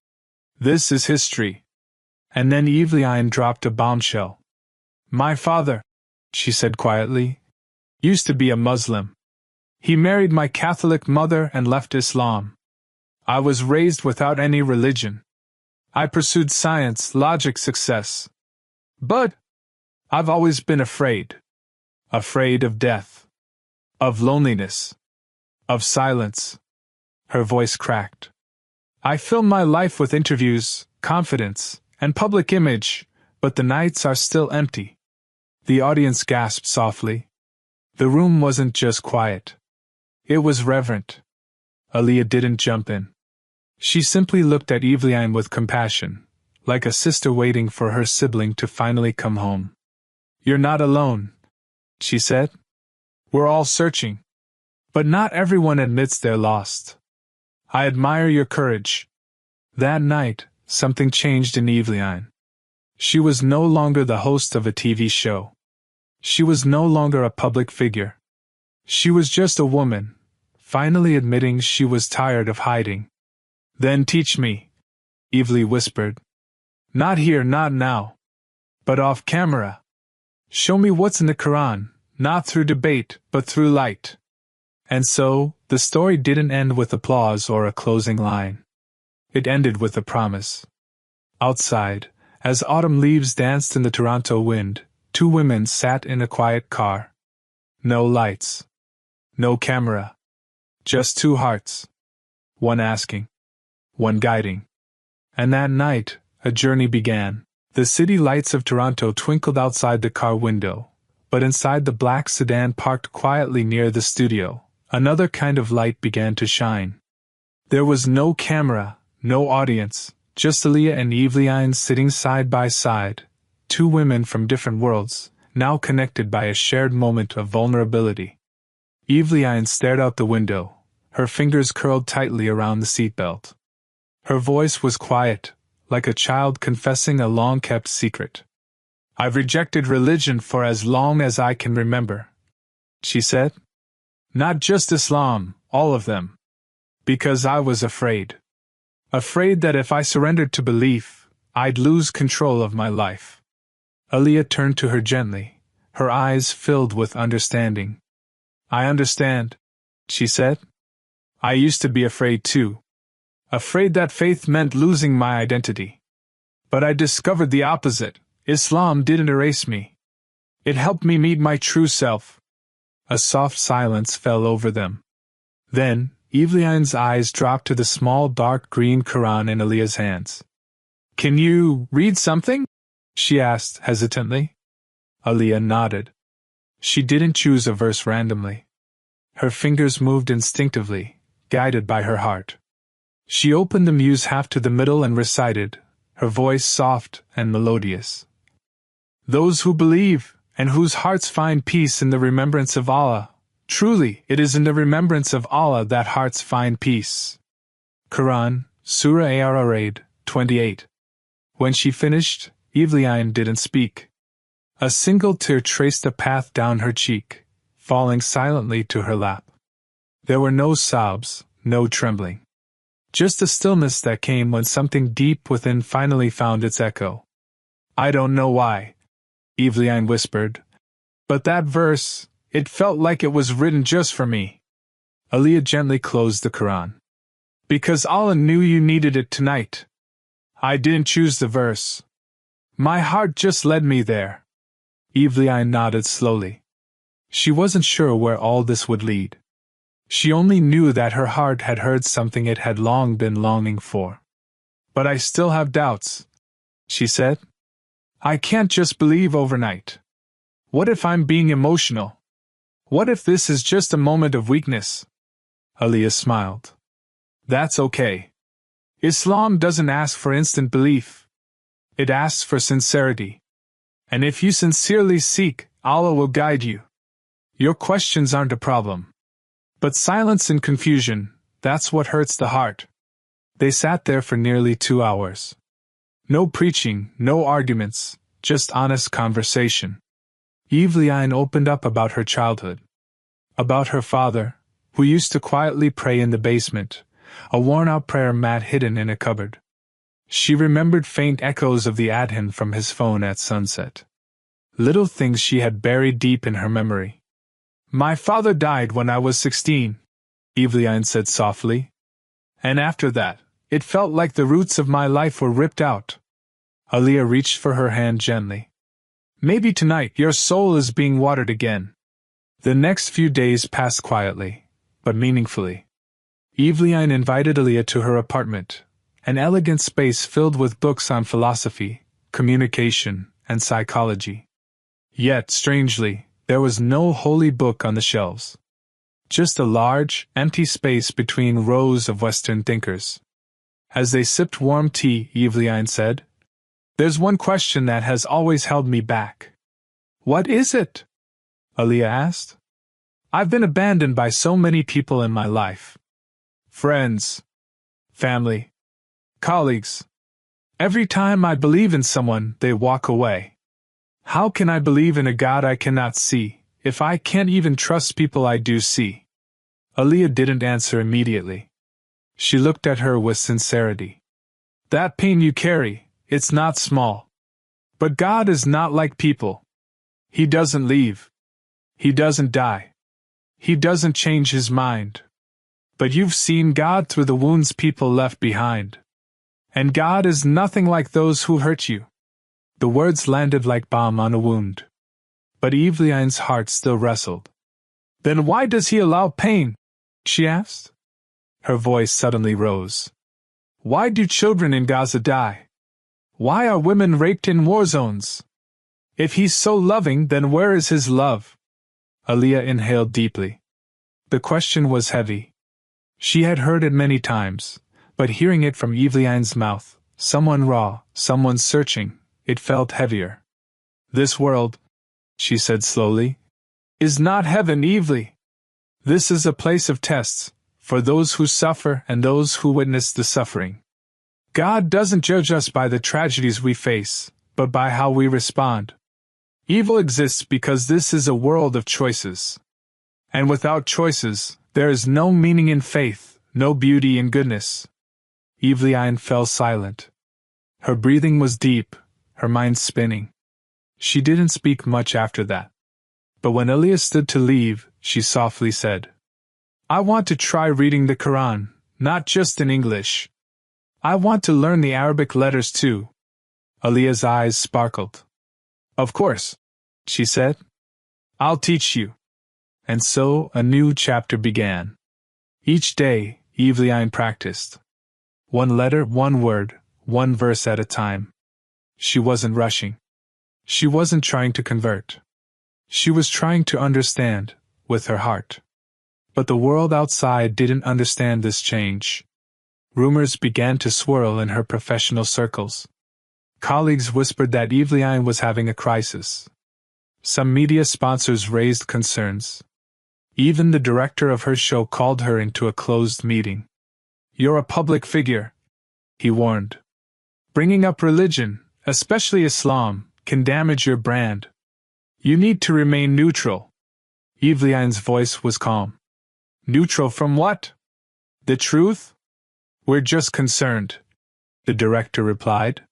This is history. And then Eveline dropped a bombshell. My father, she said quietly, used to be a Muslim. He married my Catholic mother and left Islam. I was raised without any religion. I pursued science, logic, success. But I've always been afraid. Afraid of death. Of loneliness. Of silence. Her voice cracked. I fill my life with interviews, confidence, and public image, but the nights are still empty. The audience gasped softly. The room wasn't just quiet. It was reverent. Aliyah didn't jump in. She simply looked at Eveline with compassion, like a sister waiting for her sibling to finally come home. You're not alone, she said. We're all searching. But not everyone admits they're lost. I admire your courage. That night, something changed in Eveline. She was no longer the host of a TV show. She was no longer a public figure. She was just a woman, finally admitting she was tired of hiding. Then teach me, Eveline whispered. Not here, not now. But off camera. Show me what's in the Qur'an, not through debate, but through light. And so, the story didn't end with applause or a closing line. It ended with a promise. Outside, as autumn leaves danced in the Toronto wind, two women sat in a quiet car. No lights. No camera. Just two hearts. One asking. One guiding. And that night, a journey began. The city lights of Toronto twinkled outside the car window, but inside the black sedan parked quietly near the studio, another kind of light began to shine. There was no camera, no audience, just Aliyah and Eveline sitting side by side, two women from different worlds, now connected by a shared moment of vulnerability. Eveline stared out the window, her fingers curled tightly around the seatbelt. Her voice was quiet, like a child confessing a long-kept secret. I've rejected religion for as long as I can remember, she said. Not just Islam, all of them. Because I was afraid. Afraid that if I surrendered to belief, I'd lose control of my life. Aliyah turned to her gently, her eyes filled with understanding. I understand, she said. I used to be afraid too. Afraid that faith meant losing my identity. But I discovered the opposite. Islam didn't erase me. It helped me meet my true self. A soft silence fell over them. Then, Eveline's eyes dropped to the small dark green Qur'an in Aliyah's hands. Can you read something? She asked hesitantly. Aliyah nodded. She didn't choose a verse randomly. Her fingers moved instinctively, guided by her heart. She opened the muse half to the middle and recited, her voice soft and melodious. Those who believe, and whose hearts find peace in the remembrance of Allah, truly it is in the remembrance of Allah that hearts find peace. Qur'an, Surah Ar-Raid, 28. When she finished, Eveline didn't speak. A single tear traced a path down her cheek, falling silently to her lap. There were no sobs, no trembling. Just a stillness that came when something deep within finally found its echo. I don't know why, Eveline whispered. But that verse, it felt like it was written just for me. Aliyah gently closed the Qur'an. Because Allah knew you needed it tonight. I didn't choose the verse. My heart just led me there. Evelyn nodded slowly. She wasn't sure where all this would lead. She only knew that her heart had heard something it had long been longing for. But I still have doubts, she said. I can't just believe overnight. What if I'm being emotional? What if this is just a moment of weakness? Aliyah smiled. That's okay. Islam doesn't ask for instant belief. It asks for sincerity. And if you sincerely seek, Allah will guide you. Your questions aren't a problem. But silence and confusion, that's what hurts the heart. They sat there for nearly 2 hours. No preaching, no arguments, just honest conversation. Evelyn opened up about her childhood. About her father, who used to quietly pray in the basement, a worn-out prayer mat hidden in a cupboard. She remembered faint echoes of the adhan from his phone at sunset. Little things she had buried deep in her memory. My father died when I was 16, Evelyn said softly. And after that, it felt like the roots of my life were ripped out. Aliyah reached for her hand gently. Maybe tonight your soul is being watered again. The next few days passed quietly, but meaningfully. Evelyn invited Aliyah to her apartment, an elegant space filled with books on philosophy, communication, and psychology. Yet, strangely, there was no holy book on the shelves. Just a large, empty space between rows of Western thinkers. As they sipped warm tea, Evelyn said, There's one question that has always held me back. What is it? Aliyah asked. I've been abandoned by so many people in my life. Friends, family, colleagues. Every time I believe in someone, they walk away. How can I believe in a God I cannot see, if I can't even trust people I do see? Aliyah didn't answer immediately. She looked at her with sincerity. That pain you carry, it's not small. But God is not like people. He doesn't leave. He doesn't die. He doesn't change his mind. But you've seen God through the wounds people left behind. And God is nothing like those who hurt you. The words landed like balm on a wound. But Evelyn's heart still wrestled. Then why does he allow pain? She asked. Her voice suddenly rose. Why do children in Gaza die? Why are women raped in war zones? If he's so loving, then where is his love? Aliyah inhaled deeply. The question was heavy. She had heard it many times, but hearing it from Evelyn's mouth, someone raw, someone searching, it felt heavier. This world, she said slowly, is not heaven, Evelyn. This is a place of tests, for those who suffer and those who witness the suffering. God doesn't judge us by the tragedies we face, but by how we respond. Evil exists because this is a world of choices. And without choices, there is no meaning in faith, no beauty in goodness. Evelyn fell silent. Her breathing was deep, her mind spinning. She didn't speak much after that. But when Aliyah stood to leave, she softly said, I want to try reading the Qur'an, not just in English. I want to learn the Arabic letters too. Aliyah's eyes sparkled. Of course, she said. I'll teach you. And so a new chapter began. Each day, Evelyn practiced. One letter, one word, one verse at a time. She wasn't rushing. She wasn't trying to convert. She was trying to understand, with her heart. But the world outside didn't understand this change. Rumors began to swirl in her professional circles. Colleagues whispered that Evelyn was having a crisis. Some media sponsors raised concerns. Even the director of her show called her into a closed meeting. You're a public figure, he warned. Bringing up religion, especially Islam, can damage your brand. You need to remain neutral. Evelyn's voice was calm. Neutral from what? The truth? We're just concerned, the director replied.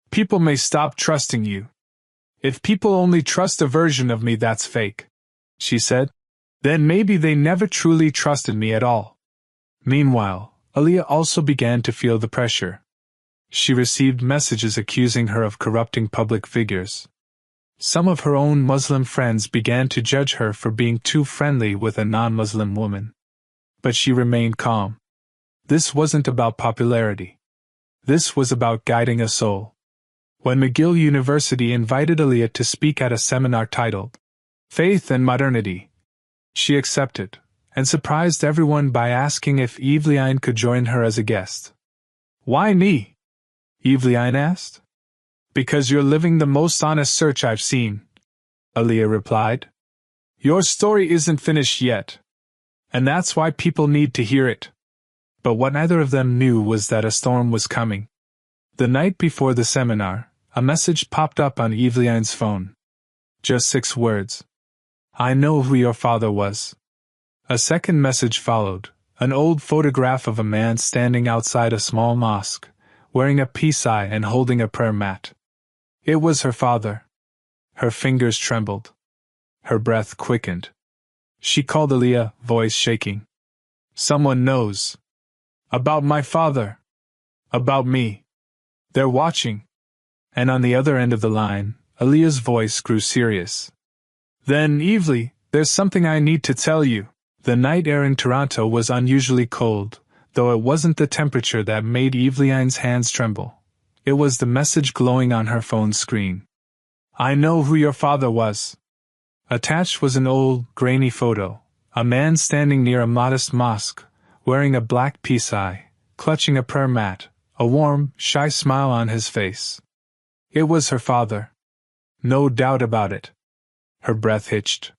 People may stop trusting you. If people only trust a version of me that's fake, she said, then maybe they never truly trusted me at all. Meanwhile, Aliyah also began to feel the pressure. She received messages accusing her of corrupting public figures. Some of her own Muslim friends began to judge her for being too friendly with a non-Muslim woman. But she remained calm. This wasn't about popularity. This was about guiding a soul. When McGill University invited Aliyah to speak at a seminar titled Faith and Modernity, she accepted, and surprised everyone by asking if Evelyn could join her as a guest. "Why me?" Evelyn asked. "Because you're living the most honest search I've seen," Aliyah replied. "Your story isn't finished yet. And that's why people need to hear it." But what neither of them knew was that a storm was coming. The night before the seminar, a message popped up on Evelyn's phone. Just 6 words. "I know who your father was." A second message followed, an old photograph of a man standing outside a small mosque, wearing a peace eye and holding a prayer mat. It was her father. Her fingers trembled. Her breath quickened. She called Aliyah, voice shaking. "Someone knows. About my father. About me. They're watching." And on the other end of the line, Aliyah's voice grew serious. "Then, Evely, there's something I need to tell you." The night air in Toronto was unusually cold, though it wasn't the temperature that made Evelyn's hands tremble. It was the message glowing on her phone screen. "I know who your father was." Attached was an old, grainy photo, a man standing near a modest mosque, wearing a black peace eye, clutching a prayer mat, a warm, shy smile on his face. It was her father. No doubt about it. Her breath hitched.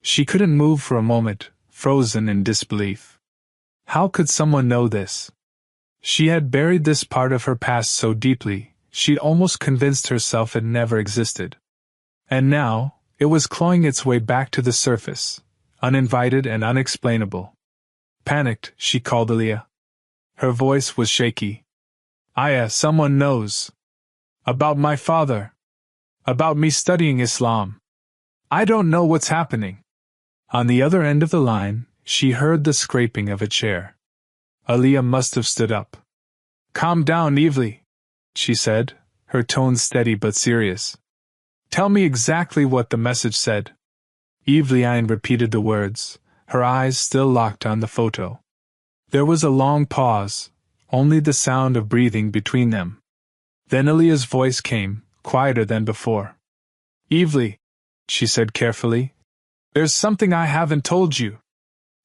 She couldn't move for a moment, frozen in disbelief. How could someone know this? She had buried this part of her past so deeply, she'd almost convinced herself it never existed. And now, it was clawing its way back to the surface, uninvited and unexplainable. Panicked, she called Aliyah. Her voice was shaky. "Aya, someone knows. About my father. About me studying Islam. I don't know what's happening." On the other end of the line, she heard the scraping of a chair. Aliyah must have stood up. "Calm down, Evely," she said, her tone steady but serious. "Tell me exactly what the message said." Evelyn repeated the words, her eyes still locked on the photo. There was a long pause, only the sound of breathing between them. Then Aliyah's voice came, quieter than before. "Evely," she said carefully, "there's something I haven't told you.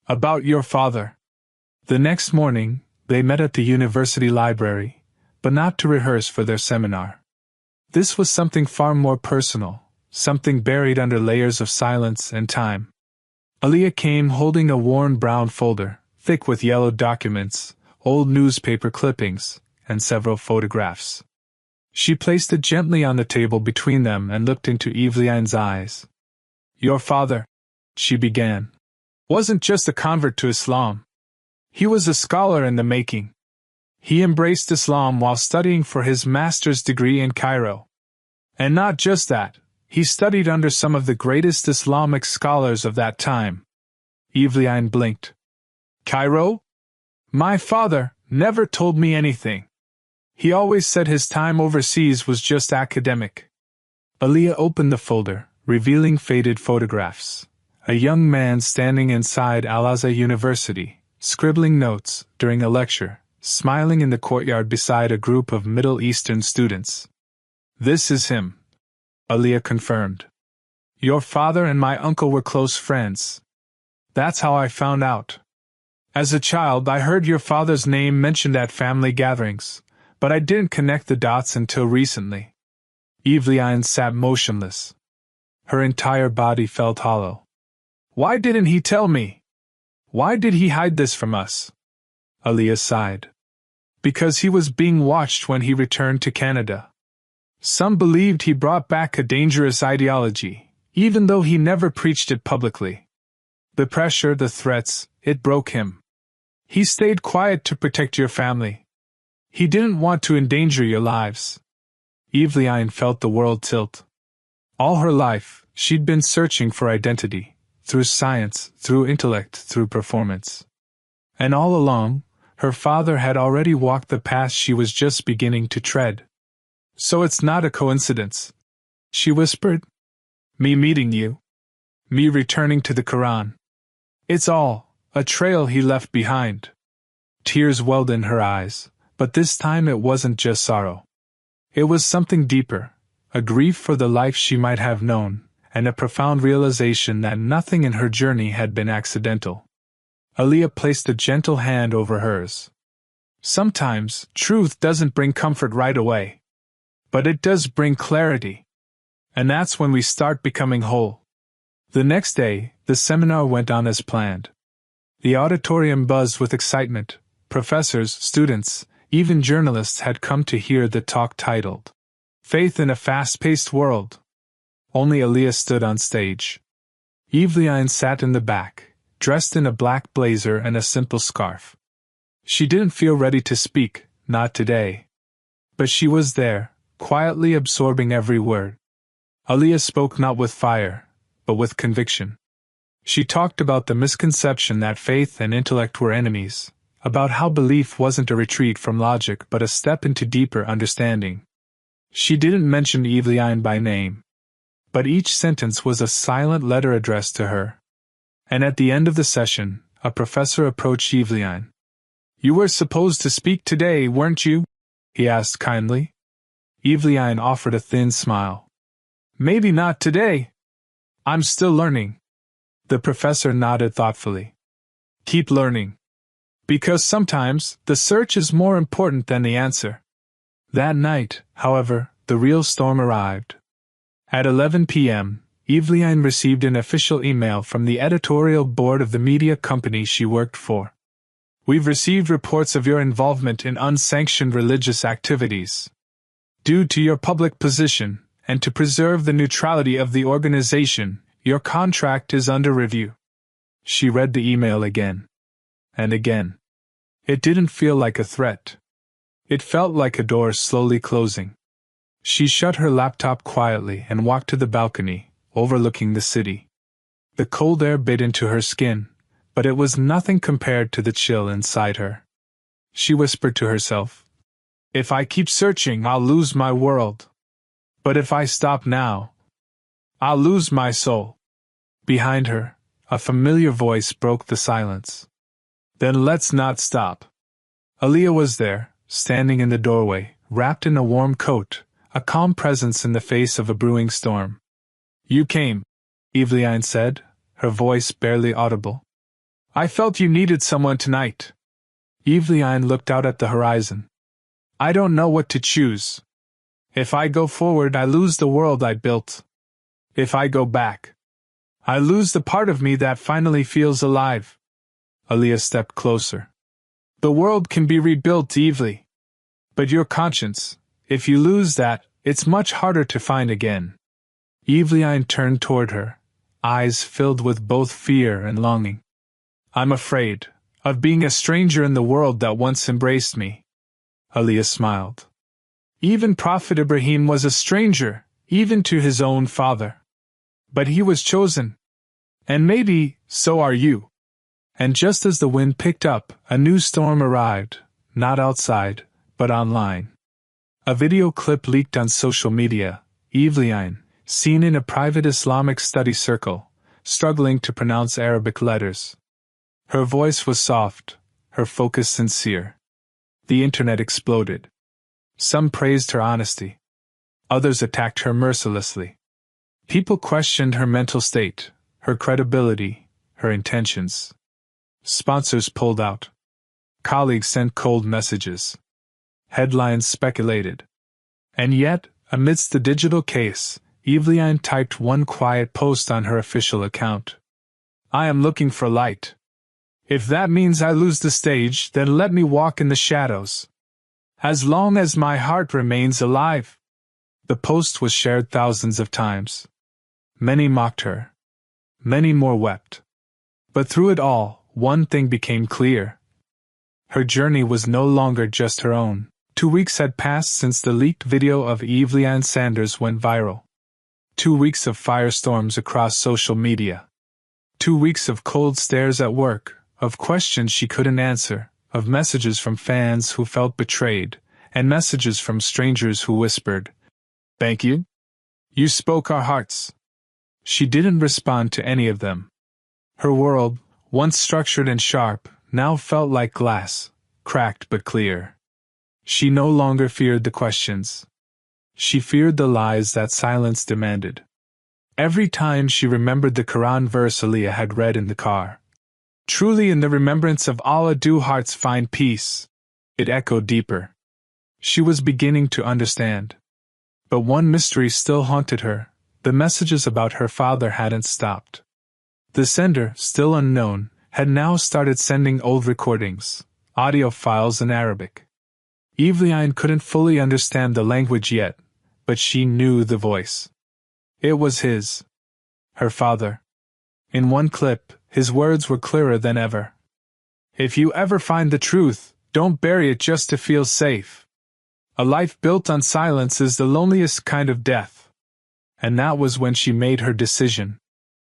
About your father." The next morning, they met at the university library, but not to rehearse for their seminar. This was something far more personal, something buried under layers of silence and time. Aliyah came holding a worn brown folder, thick with yellow documents, old newspaper clippings, and several photographs. She placed it gently on the table between them and looked into Evelyn's eyes. "Your father," she began, "wasn't just a convert to Islam. He was a scholar in the making. He embraced Islam while studying for his master's degree in Cairo. And not just that, he studied under some of the greatest Islamic scholars of that time." Evelyn blinked. "Cairo? My father never told me anything. He always said his time overseas was just academic." Aliyah opened the folder, revealing faded photographs. A young man standing inside Al-Azhar University, scribbling notes during a lecture, smiling in the courtyard beside a group of Middle Eastern students. "This is him," Aliyah confirmed. "Your father and my uncle were close friends. That's how I found out. As a child, I heard your father's name mentioned at family gatherings, but I didn't connect the dots until recently." Evelyn sat motionless. Her entire body felt hollow. "Why didn't he tell me? Why did he hide this from us?" Aliyah sighed. "Because he was being watched when he returned to Canada. Some believed he brought back a dangerous ideology, even though he never preached it publicly. The pressure, the threats, it broke him. He stayed quiet to protect your family. He didn't want to endanger your lives." Evelyn felt the world tilt. All her life, she'd been searching for identity, through science, through intellect, through performance. And all along, her father had already walked the path she was just beginning to tread. So it's not a coincidence, she whispered. Me meeting you. Me returning to the Qur'an. It's all a trail he left behind. Tears welled in her eyes, but this time it wasn't just sorrow. It was something deeper, a grief for the life she might have known, and a profound realization that nothing in her journey had been accidental. Aliyah placed a gentle hand over hers. Sometimes, truth doesn't bring comfort right away. But it does bring clarity. And that's when we start becoming whole. The next day, the seminar went on as planned. The auditorium buzzed with excitement. Professors, students, even journalists had come to hear the talk titled, Faith in a Fast-Paced World. Only Aliyah stood on stage. Eveline sat in the back, dressed in a black blazer and a simple scarf. She didn't feel ready to speak, not today. But she was there, quietly absorbing every word. Aliyah spoke not with fire, but with conviction. She talked about the misconception that faith and intellect were enemies, about how belief wasn't a retreat from logic but a step into deeper understanding. She didn't mention Eveline by name. But each sentence was a silent letter addressed to her. And at the end of the session, a professor approached Eveline. You were supposed to speak today, weren't you? He asked kindly. Eveline offered a thin smile. Maybe not today. I'm still learning. The professor nodded thoughtfully. Keep learning. Because sometimes, the search is more important than the answer. That night, however, the real storm arrived. At 11 p.m., Eveline received an official email from the editorial board of the media company she worked for. We've received reports of your involvement in unsanctioned religious activities. Due to your public position, and to preserve the neutrality of the organization, your contract is under review. She read the email again. And again. It didn't feel like a threat. It felt like a door slowly closing. She shut her laptop quietly and walked to the balcony, overlooking the city. The cold air bit into her skin, but it was nothing compared to the chill inside her. She whispered to herself, If I keep searching, I'll lose my world. But if I stop now, I'll lose my soul. Behind her, a familiar voice broke the silence. Then let's not stop. Aliyah was there, standing in the doorway, wrapped in a warm coat, a calm presence in the face of a brewing storm. You came, Eveline said, her voice barely audible. I felt you needed someone tonight. Eveline looked out at the horizon. I don't know what to choose. If I go forward, I lose the world I built. If I go back, I lose the part of me that finally feels alive. Aliyah stepped closer. The world can be rebuilt, Eveline. But your conscience, if you lose that, it's much harder to find again. Eveline turned toward her, eyes filled with both fear and longing. I'm afraid of being a stranger in the world that once embraced me. Aliyah smiled. Even Prophet Ibrahim was a stranger, even to his own father. But he was chosen. And maybe, so are you. And just as the wind picked up, a new storm arrived, not outside, but online. A video clip leaked on social media, Eveline, seen in a private Islamic study circle, struggling to pronounce Arabic letters. Her voice was soft, her focus sincere. The internet exploded. Some praised her honesty. Others attacked her mercilessly. People questioned her mental state, her credibility, her intentions. Sponsors pulled out. Colleagues sent cold messages. Headlines speculated. And yet, amidst the digital chaos, Eveline typed one quiet post on her official account. I am looking for light. If that means I lose the stage, then let me walk in the shadows. As long as my heart remains alive. The post was shared thousands of times. Many mocked her. Many more wept. But through it all, one thing became clear. Her journey was no longer just her own. 2 weeks had passed since the leaked video of Eveline Sanders went viral. 2 weeks of firestorms across social media. 2 weeks of cold stares at work, of questions she couldn't answer, of messages from fans who felt betrayed, and messages from strangers who whispered, "Thank you. You spoke our hearts." She didn't respond to any of them. Her world, once structured and sharp, now felt like glass, cracked but clear. She no longer feared the questions. She feared the lies that silence demanded. Every time she remembered the Qur'an verse Aliyah had read in the car, "Truly in the remembrance of Allah do hearts find peace," it echoed deeper. She was beginning to understand. But one mystery still haunted her: the messages about her father hadn't stopped. The sender, still unknown, had now started sending old recordings, audio files in Arabic. Evelyn couldn't fully understand the language yet, but she knew the voice. It was his. Her father. In one clip, his words were clearer than ever. "If you ever find the truth, don't bury it just to feel safe. A life built on silence is the loneliest kind of death." And that was when she made her decision.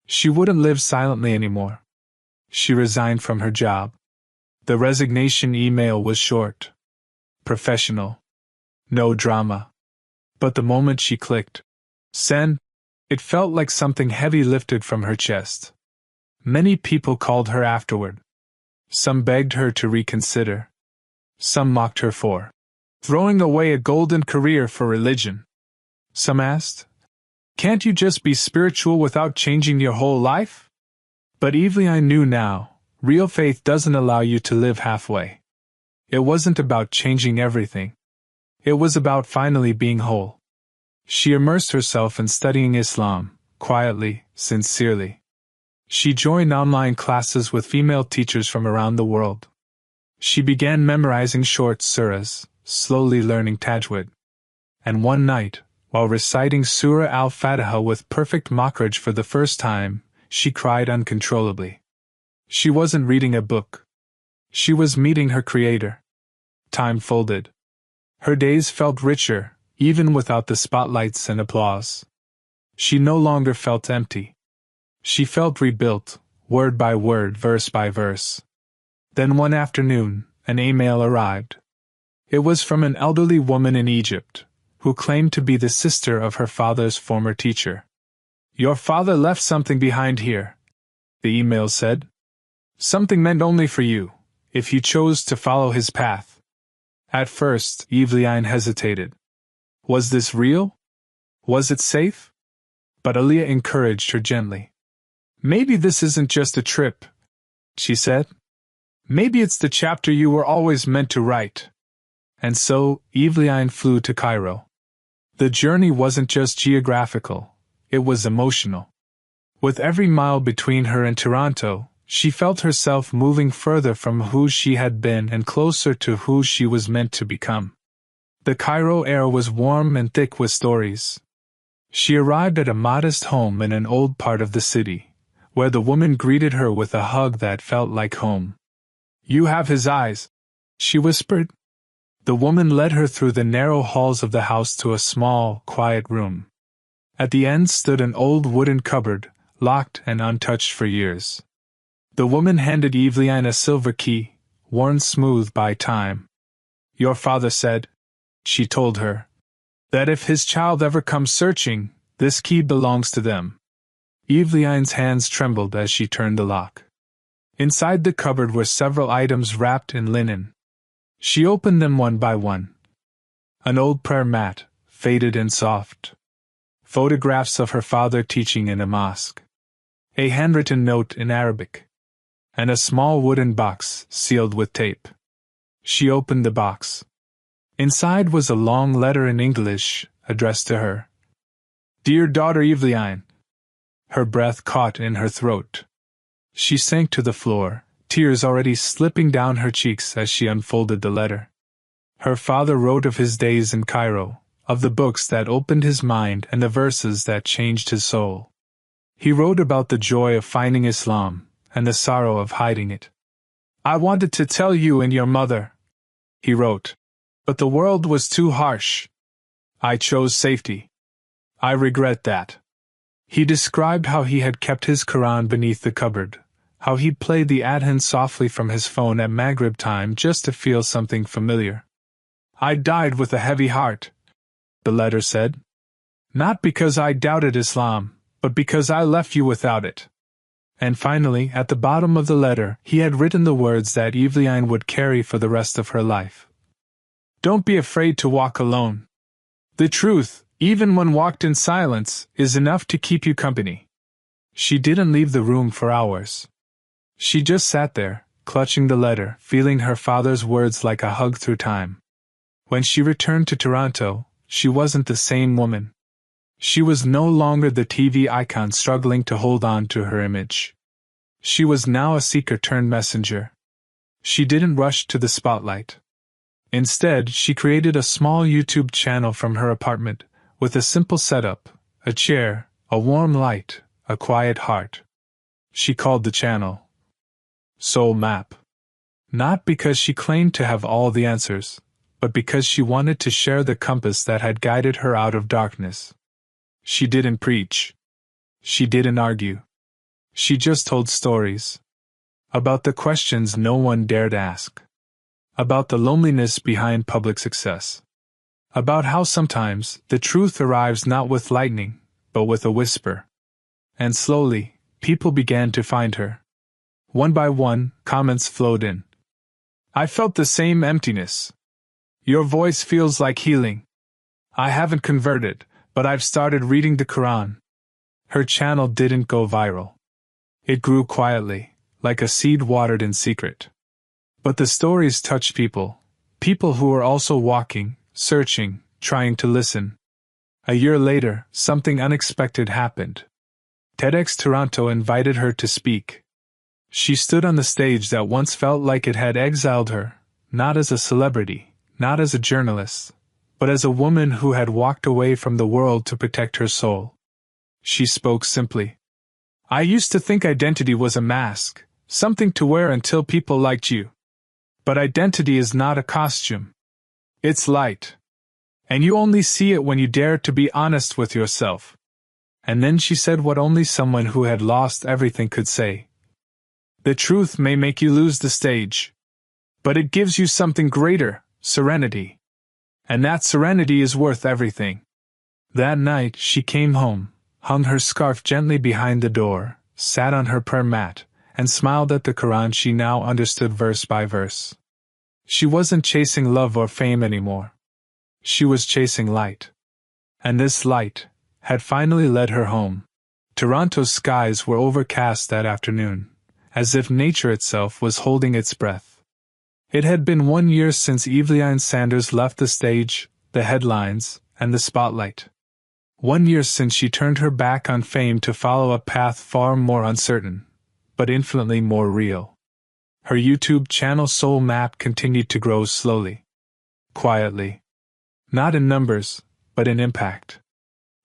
She wouldn't live silently anymore. She resigned from her job. The resignation email was short, professional, no drama. But the moment she clicked send, it felt like something heavy lifted from her chest. Many people called her afterward. Some begged her to reconsider. Some mocked her for throwing away a golden career for religion. Some asked, "Can't you just be spiritual without changing your whole life?" But Evelyn knew now, real faith doesn't allow you to live halfway. It wasn't about changing everything. It was about finally being whole. She immersed herself in studying Islam, quietly, sincerely. She joined online classes with female teachers from around the world. She began memorizing short surahs, slowly learning tajwid. And one night, while reciting Surah Al-Fatiha with perfect makhraj for the first time, she cried uncontrollably. She wasn't reading a book. She was meeting her Creator. Time folded. Her days felt richer, even without the spotlights and applause. She no longer felt empty. She felt rebuilt, word by word, verse by verse. Then one afternoon, an email arrived. It was from an elderly woman in Egypt, who claimed to be the sister of her father's former teacher. "Your father left something behind here," the email said. "Something meant only for you, if you chose to follow his path." At first, Evelyn hesitated. Was this real? Was it safe? But Aliyah encouraged her gently. "Maybe this isn't just a trip," she said. "Maybe it's the chapter you were always meant to write." And so, Evelyn flew to Cairo. The journey wasn't just geographical, it was emotional. With every mile between her and Toronto, she felt herself moving further from who she had been and closer to who she was meant to become. The Cairo air was warm and thick with stories. She arrived at a modest home in an old part of the city, where the woman greeted her with a hug that felt like home. "You have his eyes," she whispered. The woman led her through the narrow halls of the house to a small, quiet room. At the end stood an old wooden cupboard, locked and untouched for years. The woman handed Evelyn a silver key, worn smooth by time. "Your father said," she told her, "that if his child ever comes searching, this key belongs to them." Evelyn's hands trembled as she turned the lock. Inside the cupboard were several items wrapped in linen. She opened them one by one. An old prayer mat, faded and soft. Photographs of her father teaching in a mosque. A handwritten note in Arabic. And a small wooden box sealed with tape. She opened the box. Inside was a long letter in English, addressed to her. "Dear daughter Evelyn." Her breath caught in her throat. She sank to the floor, tears already slipping down her cheeks as she unfolded the letter. Her father wrote of his days in Cairo, of the books that opened his mind and the verses that changed his soul. He wrote about the joy of finding Islam, and the sorrow of hiding it. "I wanted to tell you and your mother," he wrote, "but the world was too harsh. I chose safety. I regret that." He described how he had kept his Qur'an beneath the cupboard, how he'd played the adhan softly from his phone at Maghrib time just to feel something familiar. I died with a heavy heart, the letter said. Not because I doubted Islam, but because I left you without it. And finally, at the bottom of the letter, he had written the words that Eveline would carry for the rest of her life. Don't be afraid to walk alone. The truth, even when walked in silence, is enough to keep you company. She didn't leave the room for hours. She just sat there, clutching the letter, feeling her father's words like a hug through time. When she returned to Toronto, she wasn't the same woman. She was no longer the TV icon struggling to hold on to her image. She was now a seeker turned messenger. She didn't rush to the spotlight. Instead, she created a small YouTube channel from her apartment, with a simple setup, a chair, a warm light, a quiet heart. She called the channel Soul Map. Not because she claimed to have all the answers, but because she wanted to share the compass that had guided her out of darkness. She didn't preach. She didn't argue. She just told stories. About the questions no one dared ask. About the loneliness behind public success. About how sometimes the truth arrives not with lightning, but with a whisper. And slowly, people began to find her. One by one, comments flowed in. I felt the same emptiness. Your voice feels like healing. I haven't converted, but I've started reading the Qur'an. Her channel didn't go viral. It grew quietly, like a seed watered in secret. But the stories touched people who were also walking, searching, trying to listen. A year later, something unexpected happened. TEDx Toronto invited her to speak. She stood on the stage that once felt like it had exiled her, not as a celebrity, not as a journalist, but as a woman who had walked away from the world to protect her soul. She spoke simply. I used to think identity was a mask, something to wear until people liked you. But identity is not a costume. It's light. And you only see it when you dare to be honest with yourself. And then she said what only someone who had lost everything could say. The truth may make you lose the stage. But it gives you something greater, serenity. And that serenity is worth everything. That night she came home, hung her scarf gently behind the door, sat on her prayer mat, and smiled at the Qur'an she now understood verse by verse. She wasn't chasing love or fame anymore. She was chasing light. And this light had finally led her home. Toronto's skies were overcast that afternoon, as if nature itself was holding its breath. It had been 1 year since Eveline Sanders left the stage, the headlines, and the spotlight. 1 year since she turned her back on fame to follow a path far more uncertain, but infinitely more real. Her YouTube channel Soul Map continued to grow slowly. Quietly. Not in numbers, but in impact.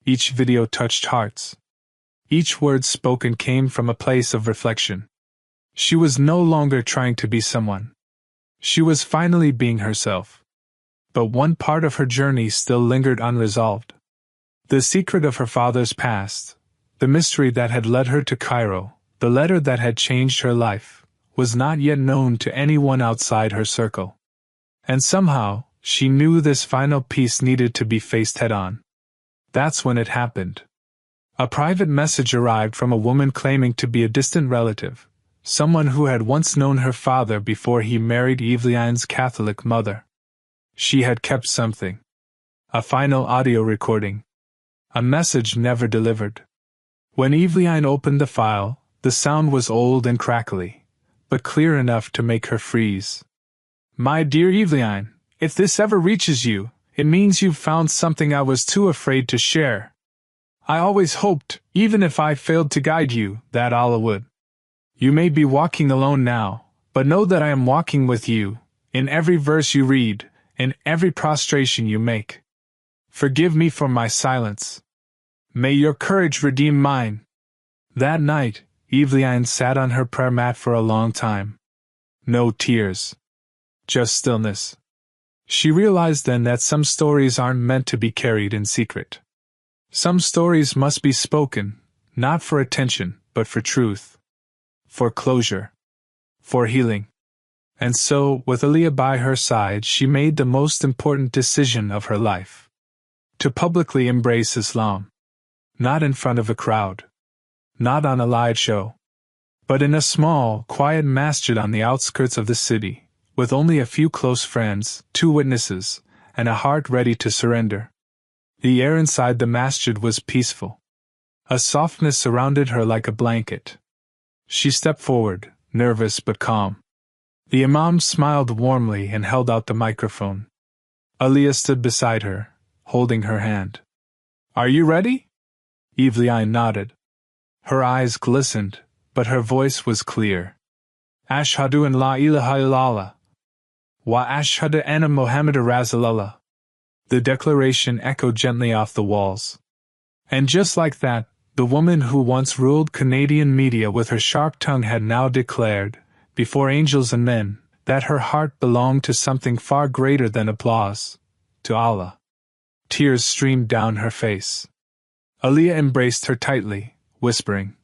Each video touched hearts. Each word spoken came from a place of reflection. She was no longer trying to be someone. She was finally being herself. But one part of her journey still lingered unresolved. The secret of her father's past, the mystery that had led her to Cairo, the letter that had changed her life, was not yet known to anyone outside her circle. And somehow, she knew this final piece needed to be faced head-on. That's when it happened. A private message arrived from a woman claiming to be a distant relative, someone who had once known her father before he married Eveline's Catholic mother. She had kept something. A final audio recording. A message never delivered. When Eveline opened the file, the sound was old and crackly, but clear enough to make her freeze. My dear Eveline, if this ever reaches you, it means you've found something I was too afraid to share. I always hoped, even if I failed to guide you, that Allah would. You may be walking alone now, but know that I am walking with you, in every verse you read, in every prostration you make. Forgive me for my silence. May your courage redeem mine. That night, Eveline sat on her prayer mat for a long time. No tears. Just stillness. She realized then that some stories aren't meant to be carried in secret. Some stories must be spoken, not for attention, but for truth. For closure. For healing. And so, with Aliyah by her side, she made the most important decision of her life. To publicly embrace Islam. Not in front of a crowd. Not on a live show. But in a small, quiet masjid on the outskirts of the city, with only a few close friends, 2 witnesses, and a heart ready to surrender. The air inside the masjid was peaceful. A softness surrounded her like a blanket. She stepped forward, nervous but calm. The Imam smiled warmly and held out the microphone. Aliyah stood beside her, holding her hand. "Are you ready?" Evelyn nodded. Her eyes glistened, but her voice was clear. "Ashhadu an la ilaha illallah. Wa ashhadu anna Muhammadar Rasulullah." The declaration echoed gently off the walls. And just like that, the woman who once ruled Canadian media with her sharp tongue had now declared, before angels and men, that her heart belonged to something far greater than applause, to Allah. Tears streamed down her face. Aliyah embraced her tightly, whispering,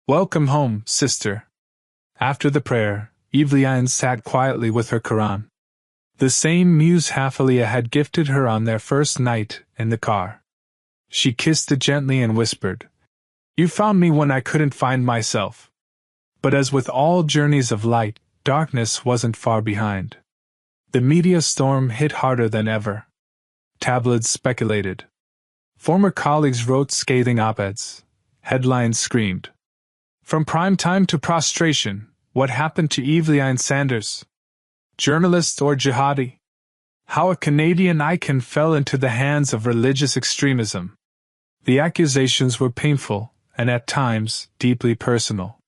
"Welcome home, sister." After the prayer, Evelyn sat quietly with her Qur'an. The same mushaf Aliyah had gifted her on their first night in the car. She kissed it gently and whispered, "You found me when I couldn't find myself." But as with all journeys of light, darkness wasn't far behind. The media storm hit harder than ever. Tabloids speculated. Former colleagues wrote scathing op-eds. Headlines screamed. From prime time to prostration, what happened to Evelyn Sanders? Journalist or jihadi? How a Canadian icon fell into the hands of religious extremism. The accusations were painful, and at times, deeply personal.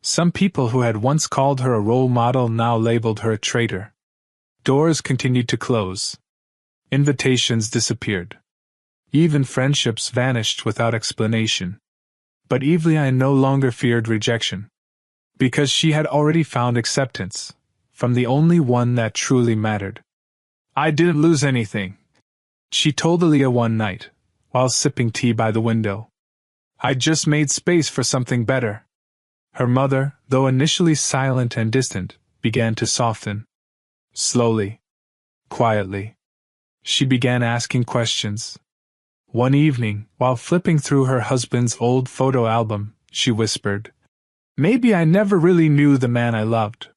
Some people who had once called her a role model now labeled her a traitor. Doors continued to close. Invitations disappeared. Even friendships vanished without explanation. But Evelyn no longer feared rejection. Because she had already found acceptance, from the only one that truly mattered. "I didn't lose anything," she told Aliyah one night, while sipping tea by the window. "I just made space for something better." Her mother, though initially silent and distant, began to soften. Slowly. Quietly. She began asking questions. One evening, while flipping through her husband's old photo album, she whispered, "Maybe I never really knew the man I loved."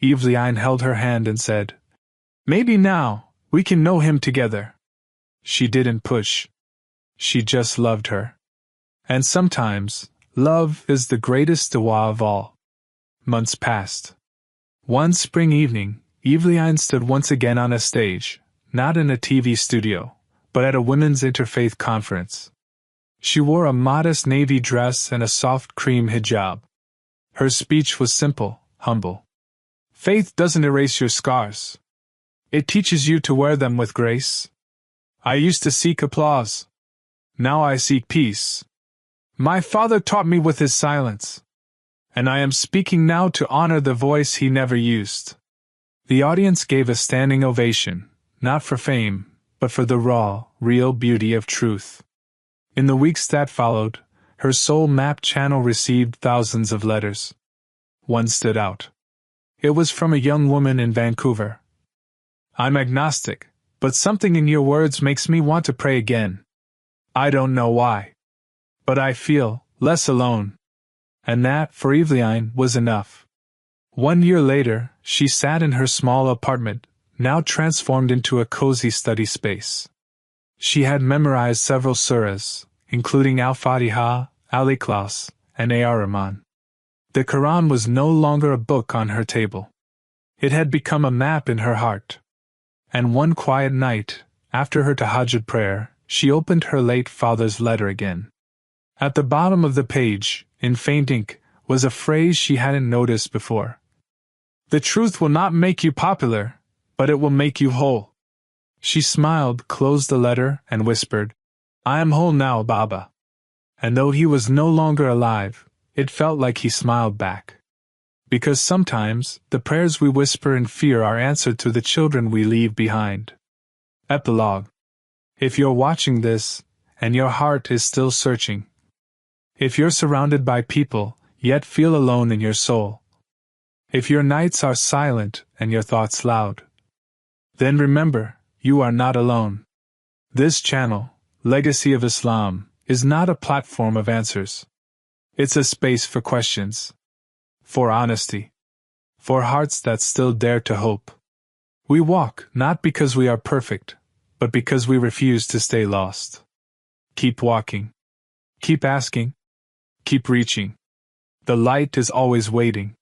Evelyn held her hand and said, "Maybe now, we can know him together." She didn't push. She just loved her. And sometimes, love is the greatest dawah of all. Months passed. One spring evening, Evelyn stood once again on a stage, not in a TV studio, but at a women's interfaith conference. She wore a modest navy dress and a soft cream hijab. Her speech was simple, humble. "Faith doesn't erase your scars. It teaches you to wear them with grace. I used to seek applause. Now I seek peace. My father taught me with his silence. And I am speaking now to honor the voice he never used." The audience gave a standing ovation, not for fame, but for the raw, real beauty of truth. In the weeks that followed, her soul map channel received thousands of letters. One stood out. It was from a young woman in Vancouver. "I'm agnostic, but something in your words makes me want to pray again. I don't know why. But I feel less alone." And that, for Evelyn, was enough. 1 year later, she sat in her small apartment, now transformed into a cozy study space. She had memorized several surahs, including Al-Fatiha, Al-Ikhlas, and A.R. Rahman. The Qur'an was no longer a book on her table. It had become a map in her heart. And one quiet night, after her tahajjud prayer, she opened her late father's letter again. At the bottom of the page, in faint ink, was a phrase she hadn't noticed before. "The truth will not make you popular, but it will make you whole." She smiled, closed the letter, and whispered, "I am whole now, Baba." And though he was no longer alive, it felt like he smiled back. Because sometimes, the prayers we whisper in fear are answered to the children we leave behind. Epilogue. If you're watching this, and your heart is still searching, If you're surrounded by people, yet feel alone in your soul. If your nights are silent and your thoughts loud, then remember, you are not alone. This channel, Legacy of Islam, is not a platform of answers. It's a space for questions, for honesty, for hearts that still dare to hope. We walk not because we are perfect, but because we refuse to stay lost. Keep walking. Keep asking. Keep reaching. The light is always waiting.